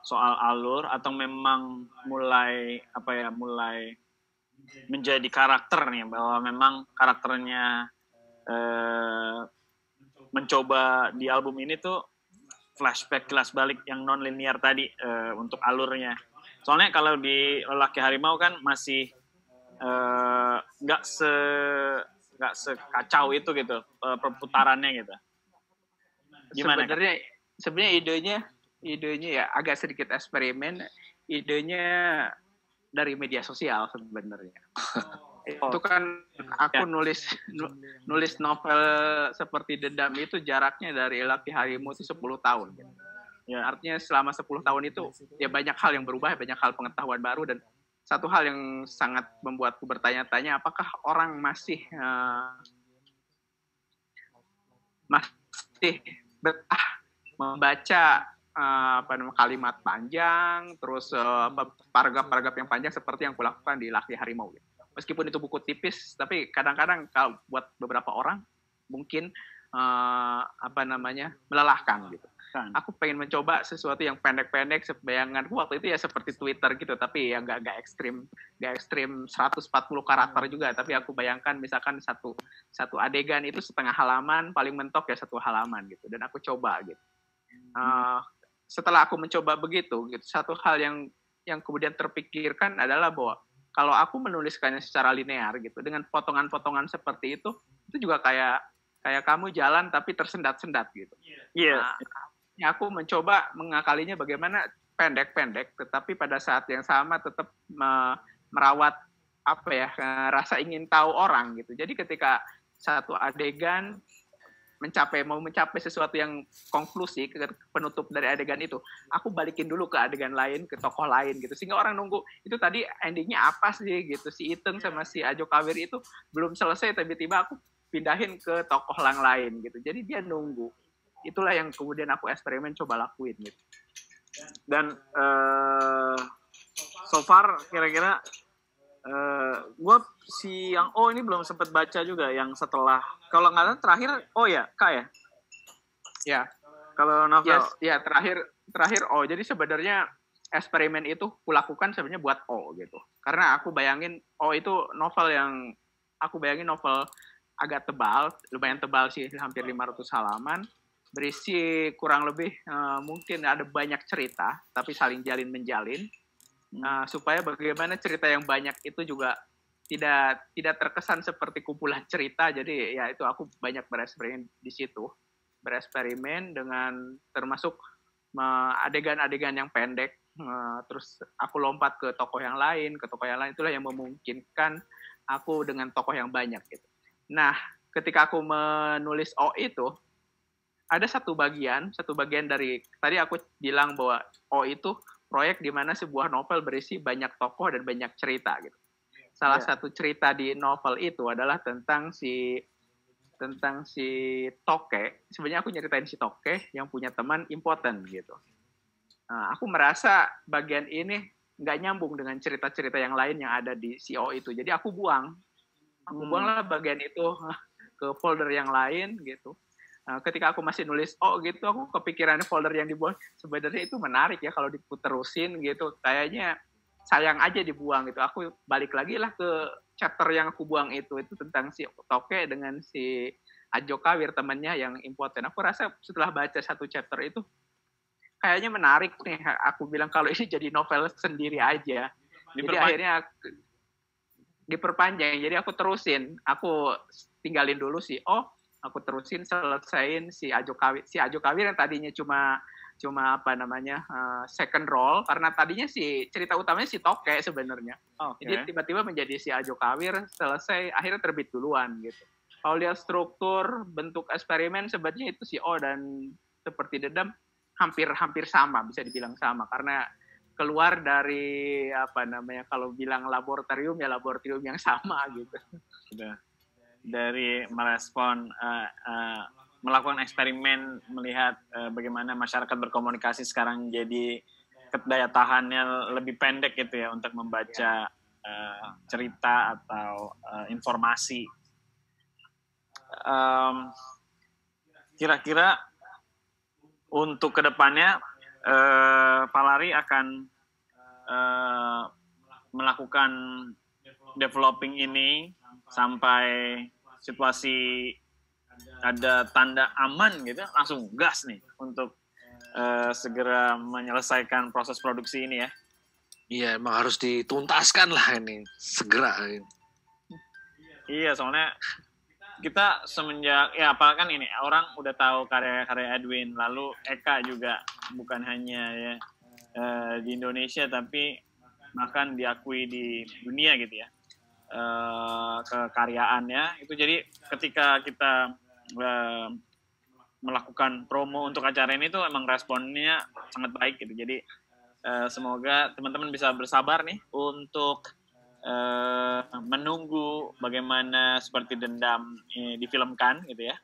soal alur atau memang mulai menjadi karakter nih, bahwa memang karakternya mencoba di album ini tuh flashback kelas balik yang non linear tadi untuk alurnya. Soalnya kalau di Lelaki Harimau kan masih nggak sekacau itu gitu perputarannya gitu. Gimana? Sebenarnya idenya ya agak sedikit eksperimen. Idenya dari media sosial sebenarnya. Itu kan aku nulis novel seperti Dendam itu jaraknya dari Lelaki Harimau itu 10 tahun. Ya, artinya selama 10 tahun itu ya banyak hal yang berubah, banyak hal pengetahuan baru, dan satu hal yang sangat membuatku bertanya-tanya, apakah orang masih membaca kalimat panjang, terus paragraf-paragraf yang panjang seperti yang kulakukan di Lelaki Harimau. Meskipun itu buku tipis, tapi kadang-kadang kalau buat beberapa orang mungkin melelahkan gitu. Aku pengen mencoba sesuatu yang pendek-pendek. Bayanganku waktu itu ya seperti Twitter gitu, tapi ya nggak ekstrim 140 karakter juga. Tapi aku bayangkan misalkan satu adegan itu setengah halaman, paling mentok ya 1 halaman gitu. Dan aku coba gitu. Setelah aku mencoba begitu, gitu, satu hal yang kemudian terpikirkan adalah bahwa kalau aku menuliskannya secara linear gitu, dengan potongan-potongan seperti itu juga kayak kamu jalan tapi tersendat-sendat gitu. Aku mencoba mengakalinya bagaimana pendek-pendek, tetapi pada saat yang sama tetap merawat rasa ingin tahu orang gitu. Jadi ketika satu adegan mau mencapai sesuatu yang konklusi, penutup dari adegan itu, aku balikin dulu ke adegan lain, ke tokoh lain gitu, sehingga orang nunggu itu tadi endingnya apa sih gitu, si Iteng sama si Ajo Kawir itu belum selesai, tiba-tiba aku pindahin ke tokoh yang lain gitu, jadi dia nunggu. Itulah yang kemudian aku eksperimen coba lakuin gitu. Dan so far kira-kira gue yang ini belum sempat baca juga, yang setelah, kalau nggak salah terakhir Kak ya? Ya. Kalau novel? Ya terakhir jadi sebenarnya eksperimen itu kulakukan sebenarnya buat gitu. Karena aku bayangin itu novel agak tebal, lumayan tebal sih, hampir 500 halaman, berisi kurang lebih mungkin ada banyak cerita, tapi saling jalin menjalin, supaya bagaimana cerita yang banyak itu juga tidak terkesan seperti kumpulan cerita. Jadi ya itu aku banyak bereksperimen di situ, bereksperimen dengan termasuk adegan-adegan yang pendek, terus aku lompat ke tokoh yang lain, itulah yang memungkinkan aku dengan tokoh yang banyak gitu. Nah, ketika aku menulis itu, ada satu bagian dari, tadi aku bilang bahwa itu proyek di mana sebuah novel berisi banyak tokoh dan banyak cerita gitu. Salah satu cerita di novel itu adalah tentang si Toke. Sebenarnya aku nyeritain si Toke yang punya teman impoten gitu. Nah, aku merasa bagian ini nggak nyambung dengan cerita-cerita yang lain yang ada di CO itu. Jadi aku buanglah bagian itu ke folder yang lain gitu. Ketika aku masih nulis gitu, aku kepikiran folder yang dibuang sebenarnya itu menarik ya kalau diputerusin gitu, kayaknya sayang aja dibuang gitu. Aku balik lagi lah ke chapter yang aku buang itu tentang si Toke dengan si Ajo Kawir temannya yang impoten. Aku rasa setelah baca satu chapter itu kayaknya menarik nih. Aku bilang kalau ini jadi novel sendiri aja. Jadi akhirnya diperpanjang. Jadi aku terusin, aku tinggalin dulu sih. Aku terusin selesain si Ajo Kawir yang tadinya cuma second role, karena tadinya si cerita utamanya si Toke sebenarnya. Jadi tiba-tiba menjadi si Ajo Kawir, selesai, akhirnya terbit duluan gitu. Kalau lihat struktur bentuk eksperimen sebenarnya itu si dan Seperti Dedam hampir sama, bisa dibilang sama, karena keluar dari kalau bilang laboratorium ya laboratorium yang sama gitu. Dari merespon melakukan eksperimen, melihat bagaimana masyarakat berkomunikasi sekarang jadi daya tahannya lebih pendek gitu ya untuk membaca cerita atau informasi. Kira-kira untuk kedepannya Pak Lari akan melakukan developing ini sampai situasi ada tanda aman gitu, langsung gas nih untuk segera menyelesaikan proses produksi ini ya. Iya, emang harus dituntaskan lah ini segera. Iya, soalnya kita semenjak apalagi kan ini orang udah tahu karya-karya Edwin, lalu Eka juga bukan hanya ya di Indonesia tapi bahkan diakui di dunia gitu ya kekaryaannya itu. Jadi ketika kita melakukan promo untuk acara ini tuh emang responnya sangat baik gitu. Jadi semoga teman-teman bisa bersabar nih untuk menunggu bagaimana Seperti Dendam difilmkan gitu ya.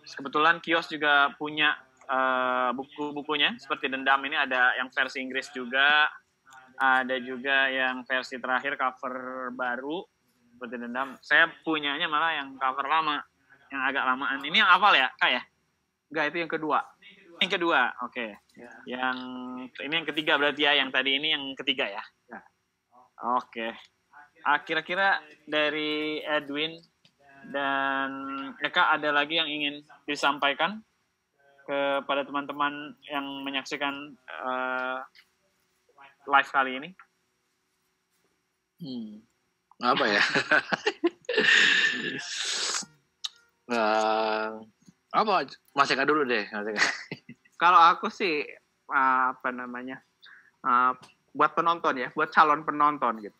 Kebetulan Kios juga punya buku-bukunya Seperti Dendam ini, ada yang versi Inggris juga, ada juga yang versi terakhir cover baru Seperti Dendam. Saya punyanya malah yang cover lama, yang agak lamaan. Ini yang hafal ya, Kak ya? Enggak, itu yang kedua. Yang kedua, oke. Ya. Yang ini yang ketiga berarti ya, yang tadi ini yang ketiga ya? Ya. Oke. Kira-kira dari Edwin dan Eka ada lagi yang ingin disampaikan kepada teman-teman yang menyaksikan live kali ini? Apa ya? Apa Mas Eka dulu deh. Kalau aku sih buat penonton ya, buat calon penonton gitu.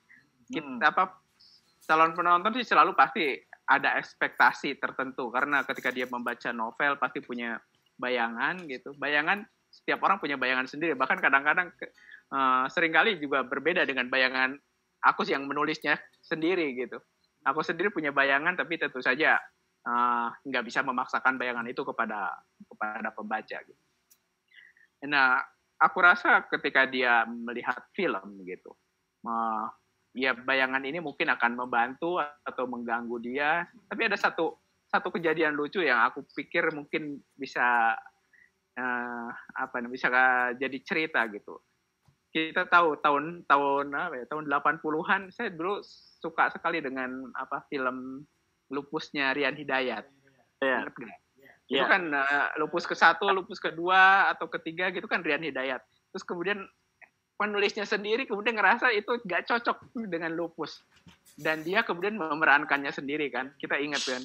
Calon penonton sih selalu pasti ada ekspektasi tertentu, karena ketika dia membaca novel pasti punya bayangan gitu. Bayangan, setiap orang punya bayangan sendiri, bahkan kadang-kadang seringkali juga berbeda dengan bayangan aku yang menulisnya sendiri gitu. Aku sendiri punya bayangan, tapi tentu saja nggak bisa memaksakan bayangan itu kepada pembaca gitu. Nah, aku rasa ketika dia melihat film gitu, ya bayangan ini mungkin akan membantu atau mengganggu dia. Tapi ada satu kejadian lucu yang aku pikir mungkin bisa bisa jadi cerita gitu. Kita tahu tahun 80-an saya dulu suka sekali dengan film Lupusnya Rian Hidayat. Yeah. Itu kan Lupus ke-1, Lupus ke-2 atau ke-3 gitu kan Rian Hidayat. Terus kemudian penulisnya sendiri kemudian ngerasa itu gak cocok dengan Lupus. Dan dia kemudian memerankannya sendiri kan. Kita ingat kan.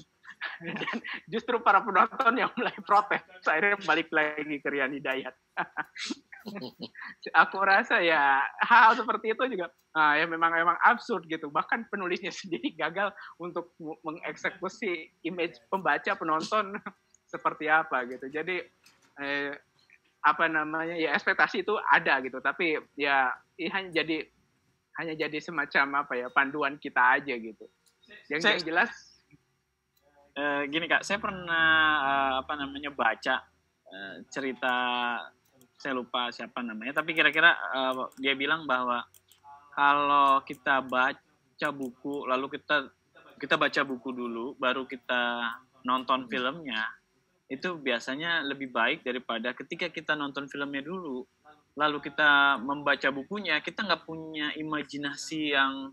Dan justru para penonton yang mulai protes. Akhirnya balik lagi ke Rian Hidayat. Aku rasa ya hal seperti itu juga ya memang absurd gitu. Bahkan penulisnya sendiri gagal untuk mengeksekusi image pembaca penonton seperti apa gitu. Jadi ya ekspektasi itu ada gitu, tapi ya hanya jadi semacam panduan kita aja gitu. Yang jelas gini Kak, saya pernah baca cerita, saya lupa siapa namanya, tapi kira-kira dia bilang bahwa kalau kita baca buku lalu kita baca buku dulu baru kita nonton filmnya, itu biasanya lebih baik daripada ketika kita nonton filmnya dulu lalu kita membaca bukunya, kita nggak punya imajinasi yang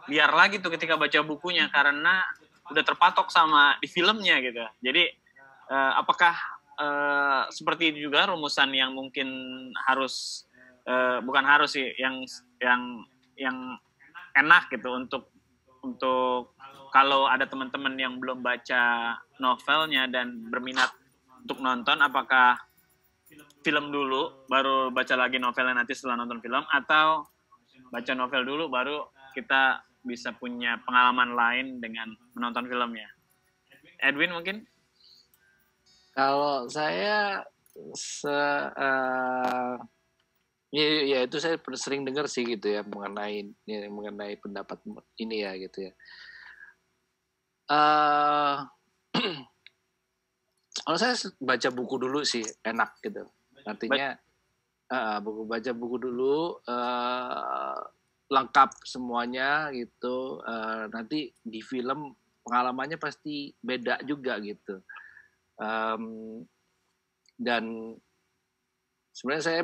liar lagi tuh ketika baca bukunya karena udah terpatok sama di filmnya gitu. Jadi apakah seperti itu juga rumusan yang mungkin harus bukan harus sih, yang enak gitu untuk kalau ada teman-teman yang belum baca novelnya dan berminat untuk nonton, apakah film dulu baru baca lagi novelnya nanti setelah nonton film, atau baca novel dulu baru kita bisa punya pengalaman lain dengan menonton filmnya? Edwin mungkin? Kalau saya ya itu saya sering dengar sih gitu ya mengenai pendapat ini ya gitu ya. Kalau saya baca buku dulu sih enak gitu. Artinya baca buku dulu lengkap semuanya gitu. Nanti di film pengalamannya pasti beda juga gitu. Dan sebenarnya saya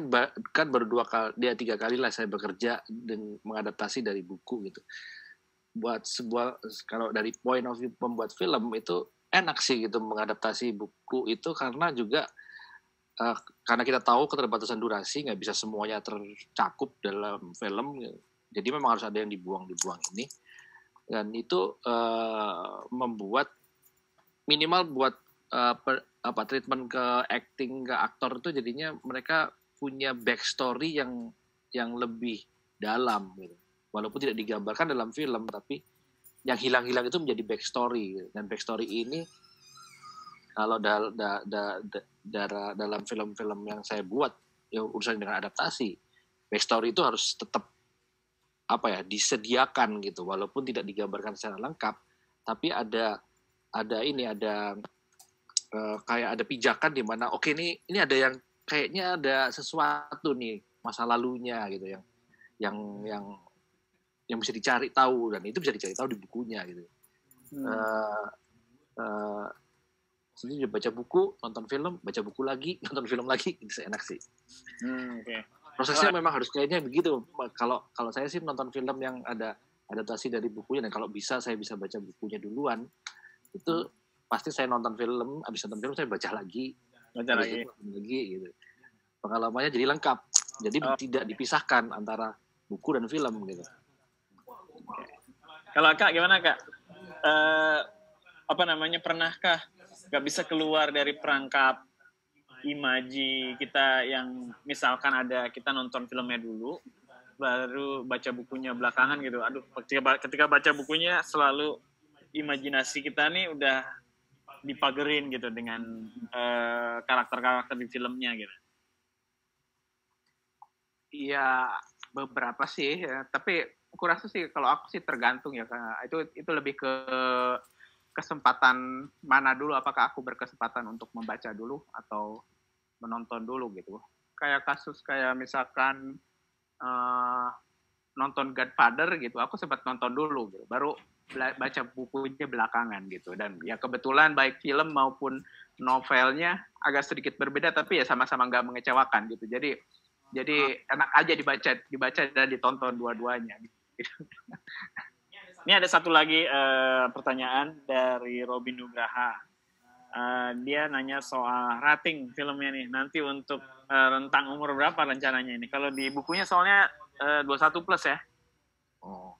kan baru 3 kali lah saya bekerja dan mengadaptasi dari buku gitu. Buat kalau dari point of view pembuat film itu enak sih gitu mengadaptasi buku itu, karena juga karena kita tahu keterbatasan durasi, nggak bisa semuanya tercakup dalam film, jadi memang harus ada yang dibuang ini, dan itu membuat minimal buat treatment ke acting, ke aktor itu jadinya mereka punya backstory yang lebih dalam gitu. Walaupun tidak digambarkan dalam film, tapi yang hilang-hilang itu menjadi backstory. Dan backstory ini kalau dalam film-film yang saya buat yang urusan dengan adaptasi, backstory itu harus tetap disediakan gitu, walaupun tidak digambarkan secara lengkap, tapi ada kayak ada pijakan di mana oke, ini ada yang kayaknya ada sesuatu nih masa lalunya gitu yang bisa dicari tahu, dan itu bisa dicari tahu di bukunya gitu. Jadi baca buku, nonton film, baca buku lagi, nonton film lagi, itu enak sih. Okay. Prosesnya memang harus kayaknya begitu. Kalau saya sih nonton film yang ada adaptasi dari bukunya, dan kalau bisa saya bisa baca bukunya duluan, itu pasti saya nonton film, habis nonton film saya baca lagi gitu. Pengalamannya jadi lengkap, jadi tidak dipisahkan antara buku dan film gitu. Kalau Kak gimana Kak? Pernahkah nggak bisa keluar dari perangkap imaji kita yang misalkan kita nonton filmnya dulu, baru baca bukunya belakangan gitu. Aduh, ketika baca bukunya selalu imajinasi kita nih udah dipagerin gitu dengan karakter-karakter di filmnya gitu. Iya, beberapa sih ya. Tapi aku rasa sih kalau aku sih tergantung ya, karena itu lebih ke kesempatan mana dulu, apakah aku berkesempatan untuk membaca dulu atau menonton dulu gitu. Kayak kasus kayak misalkan nonton Godfather gitu, aku sempat nonton dulu gitu, baru baca bukunya belakangan gitu. Dan ya kebetulan baik film maupun novelnya agak sedikit berbeda, tapi ya sama-sama nggak mengecewakan gitu. Jadi enak aja dibaca dan ditonton dua-duanya. Ini ada satu lagi pertanyaan dari Robin Nugraha. Dia nanya soal rating filmnya nih. Nanti untuk rentang umur berapa rencananya ini? Kalau di bukunya soalnya 21 plus ya. Oh.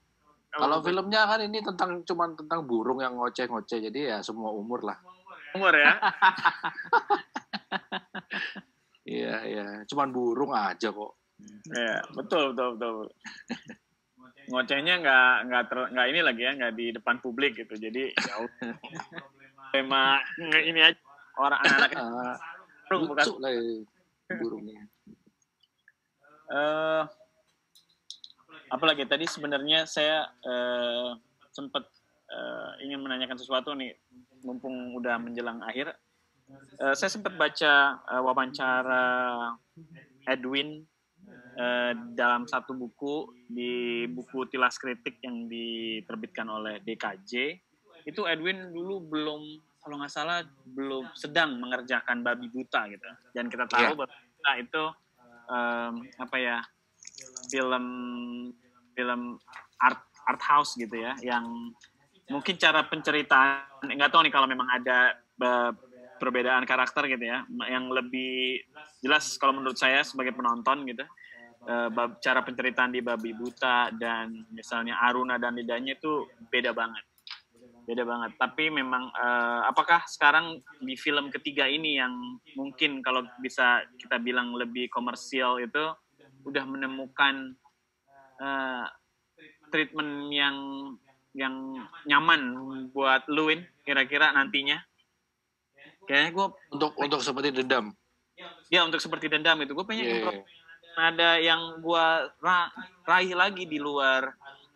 Kalau filmnya kan ini cuma tentang burung yang ngoceh-ngoceh, jadi ya semua umur lah. Umur ya? Iya, cuman burung aja kok. Iya, betul. Ngocehnya nggak ini lagi ya, nggak di depan publik gitu. Jadi ya tema ini aja orang anak-anak lucu lah burungnya. Apalagi tadi sebenarnya saya sempat ingin menanyakan sesuatu nih, mumpung udah menjelang akhir. Saya sempat baca wawancara Edwin dalam satu buku, di buku Tilas Kritik yang diterbitkan oleh DKJ. Itu Edwin dulu kalau nggak salah belum sedang mengerjakan Babi Buta gitu. Dan kita tahu Babi Buta itu film art house gitu ya, yang mungkin cara penceritaan, nggak tahu nih kalau memang ada perbedaan karakter gitu ya, yang lebih jelas kalau menurut saya sebagai penonton gitu, cara penceritaan di Babi Buta dan misalnya Aruna dan Lidahnya itu beda banget. Tapi memang apakah sekarang di film ketiga ini yang mungkin kalau bisa kita bilang lebih komersial itu udah menemukan treatment yang nyaman buat Luin kira-kira nantinya? Kayaknya gue untuk seperti Dendam. Ya, untuk seperti Dendam itu gue pengen ada yang gue raih lagi di luar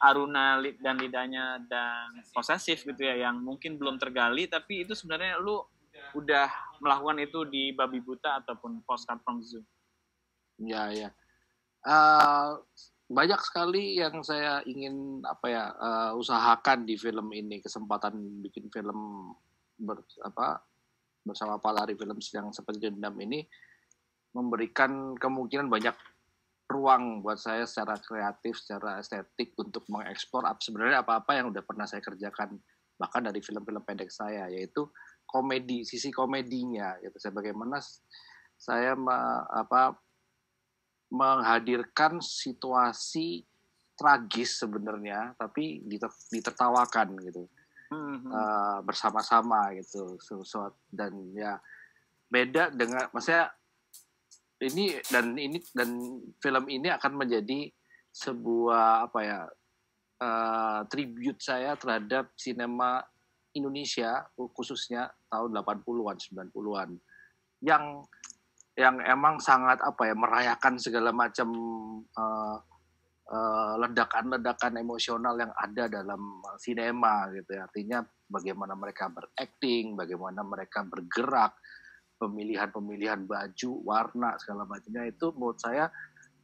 Aruna dan Lidahnya dan Posesif gitu ya, yang mungkin belum tergali tapi itu sebenarnya lu udah melakukan itu di Babi Buta ataupun Postcard from the Zoo. Ya. Banyak sekali yang saya ingin usahakan di film ini, kesempatan bikin film bersama Palari Films yang seperti Dendam ini memberikan kemungkinan banyak ruang buat saya secara kreatif, secara estetik untuk mengeksplor sebenarnya apa-apa yang udah pernah saya kerjakan bahkan dari film-film pendek saya, yaitu komedi, sisi komedinya gitu. Bagaimana saya menghadirkan situasi tragis sebenarnya tapi ditertawakan gitu. Bersama-sama gitu. Dan ya beda dengan maksudnya ini dan film ini akan menjadi sebuah tribute saya terhadap sinema Indonesia khususnya tahun 80-an 90-an yang emang sangat merayakan segala macam ledakan-ledakan emosional yang ada dalam sinema gitu ya. Artinya bagaimana mereka berakting, bagaimana mereka bergerak, pemilihan baju, warna segala macamnya itu menurut saya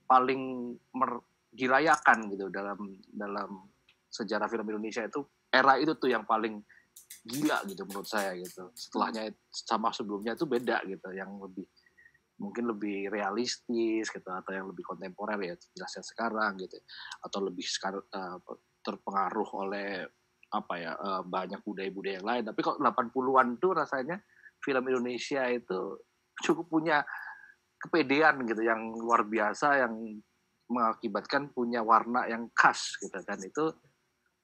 paling dirayakan gitu dalam sejarah film Indonesia. Itu era itu tuh yang paling gila gitu menurut saya gitu. Setelahnya sama sebelumnya itu beda gitu, yang mungkin lebih realistis gitu atau yang lebih kontemporer ya jelasnya sekarang gitu, atau lebih terpengaruh oleh banyak budaya-budaya yang lain. Tapi kok 80-an tuh rasanya film Indonesia itu cukup punya kepedean gitu yang luar biasa yang mengakibatkan punya warna yang khas gitu. Dan itu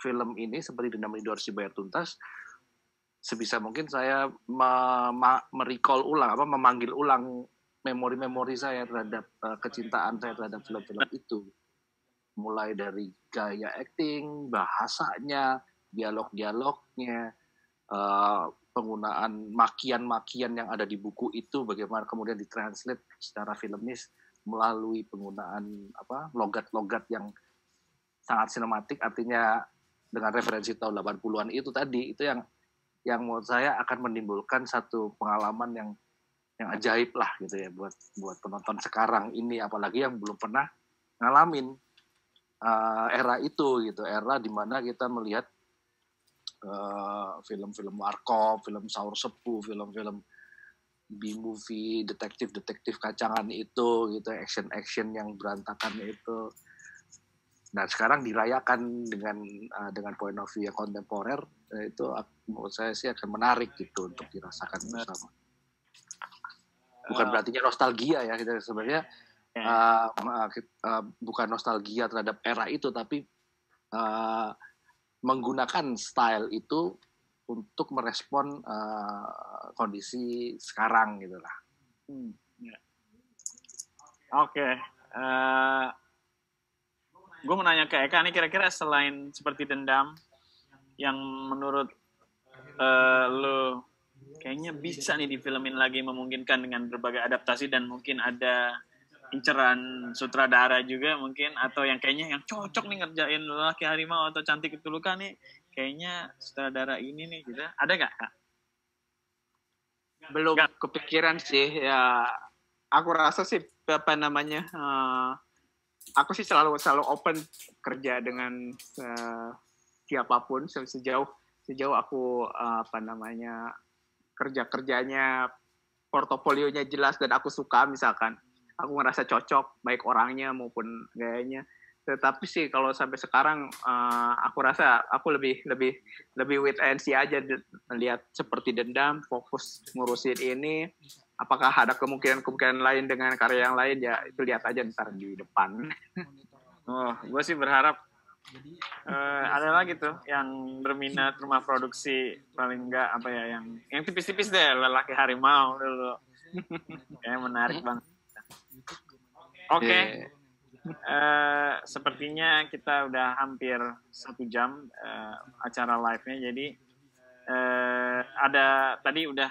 film ini seperti Dendam Rindu Harus Dibayar Tuntas, sebisa mungkin saya merecall ulang memanggil ulang memori-memori saya terhadap kecintaan saya terhadap film-film itu. Mulai dari gaya acting, bahasanya, dialog-dialognya, penggunaan makian-makian yang ada di buku itu bagaimana kemudian ditranslate secara filmis melalui penggunaan logat-logat yang sangat sinematik, artinya dengan referensi tahun 80-an itu tadi, itu yang menurut saya akan menimbulkan satu pengalaman yang ajaib lah gitu ya buat penonton sekarang ini, apalagi yang belum pernah ngalamin era itu gitu, era di mana kita melihat film-film warkop, film Saur Sepuh, film-film B-movie, detektif kacangan itu gitu, action yang berantakan itu. Dan sekarang dirayakan dengan point of view yang kontemporer, itu menurut saya sih akan menarik gitu untuk dirasakan bersama. Bukan berarti nostalgia ya, kita sebenarnya bukan nostalgia terhadap era itu, tapi menggunakan style itu untuk merespon kondisi sekarang gitu lah. Oke. Gue mau nanya ke Eka nih, kira-kira selain seperti Dendam yang menurut lo kayaknya bisa nih difilmin lagi, memungkinkan dengan berbagai adaptasi dan mungkin ada inceran sutradara juga mungkin, atau yang kayaknya yang cocok nih ngerjain Lelaki Harimau atau Cantik Itu Luka nih, kayaknya sutradara ini nih gitu, ada nggak Kak? Belum kepikiran sih ya. Aku rasa sih aku sih selalu open kerja dengan siapapun sejauh aku kerjanya portofolionya jelas dan aku suka, misalkan aku ngerasa cocok baik orangnya maupun gayanya. Tetapi sih kalau sampai sekarang aku rasa aku lebih wait and see aja, melihat seperti Dendam, fokus ngurusin ini, apakah ada kemungkinan lain dengan karya yang lain, ya itu lihat aja ntar di depan. Oh, gue sih berharap ada lagi tuh yang berminat rumah produksi, paling enggak apa ya, yang tipis-tipis deh, Lelaki Harimau dulu. Kayaknya menarik banget. Oke. Sepertinya kita udah hampir 1 jam acara live-nya, jadi ada tadi udah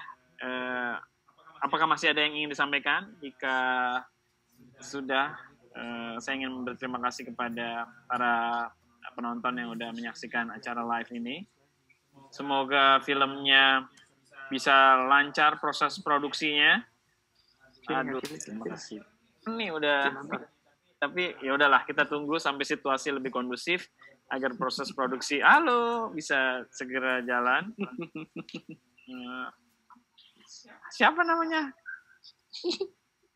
apakah masih ada yang ingin disampaikan? Jika sudah, saya ingin berterima kasih kepada para penonton yang udah menyaksikan acara live ini. Semoga filmnya bisa lancar proses produksinya. Aduh, terima kasih. Ini udah, tapi ya udahlah, kita tunggu sampai situasi lebih kondusif agar proses produksi bisa segera jalan. Siapa namanya?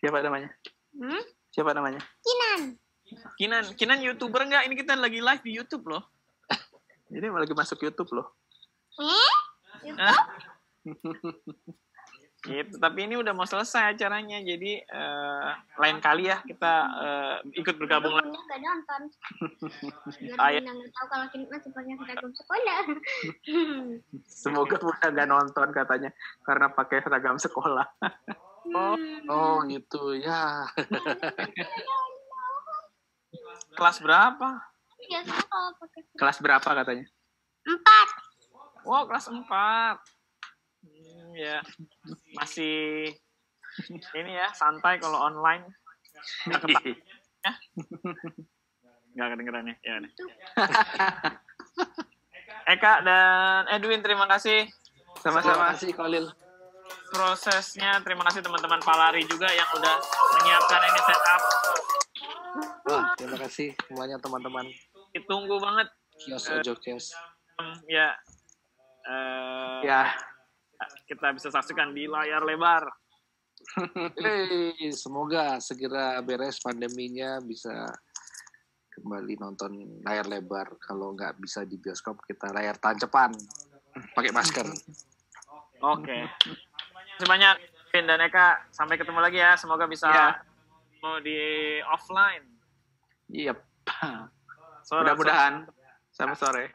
Siapa namanya? Kinan YouTuber enggak? Ini kita lagi live di YouTube loh. Ini lagi masuk YouTube loh. Gitu, tapi ini udah mau selesai acaranya, jadi lain kali ya kita ikut bergabung lagi. Nggak nonton. Ayah. Nggak tahu kalau Kinma sepertinya seragam sekolah. Semoga Bunda nggak nonton katanya karena pakai seragam sekolah. Oh gitu ya. Kelas berapa? Biasanya kalau pakai Kelas berapa katanya? 4. Wow, kelas 4. Ya, masih ini ya, santai kalau online. Nggak kedengeran ya. Ya. Eka dan Edwin, terima kasih. Sama-sama. Terima kasih Khalil. Prosesnya, terima kasih teman-teman Palari juga yang udah menyiapkan ini setup. Wah, terima kasih semuanya teman-teman. Ditunggu banget. Kios Ojo Kios. Ya. Ya. Kita bisa saksikan di layar lebar. Semoga segera beres pandeminya, bisa kembali nonton layar lebar. Kalau nggak bisa di bioskop, kita layar tancepan pakai masker. Oke. Terima kasih banyak Vin dan Eka. Sampai ketemu lagi ya. Semoga bisa mau di offline. Yep. Sore, Mudah-mudahan. Sama sore.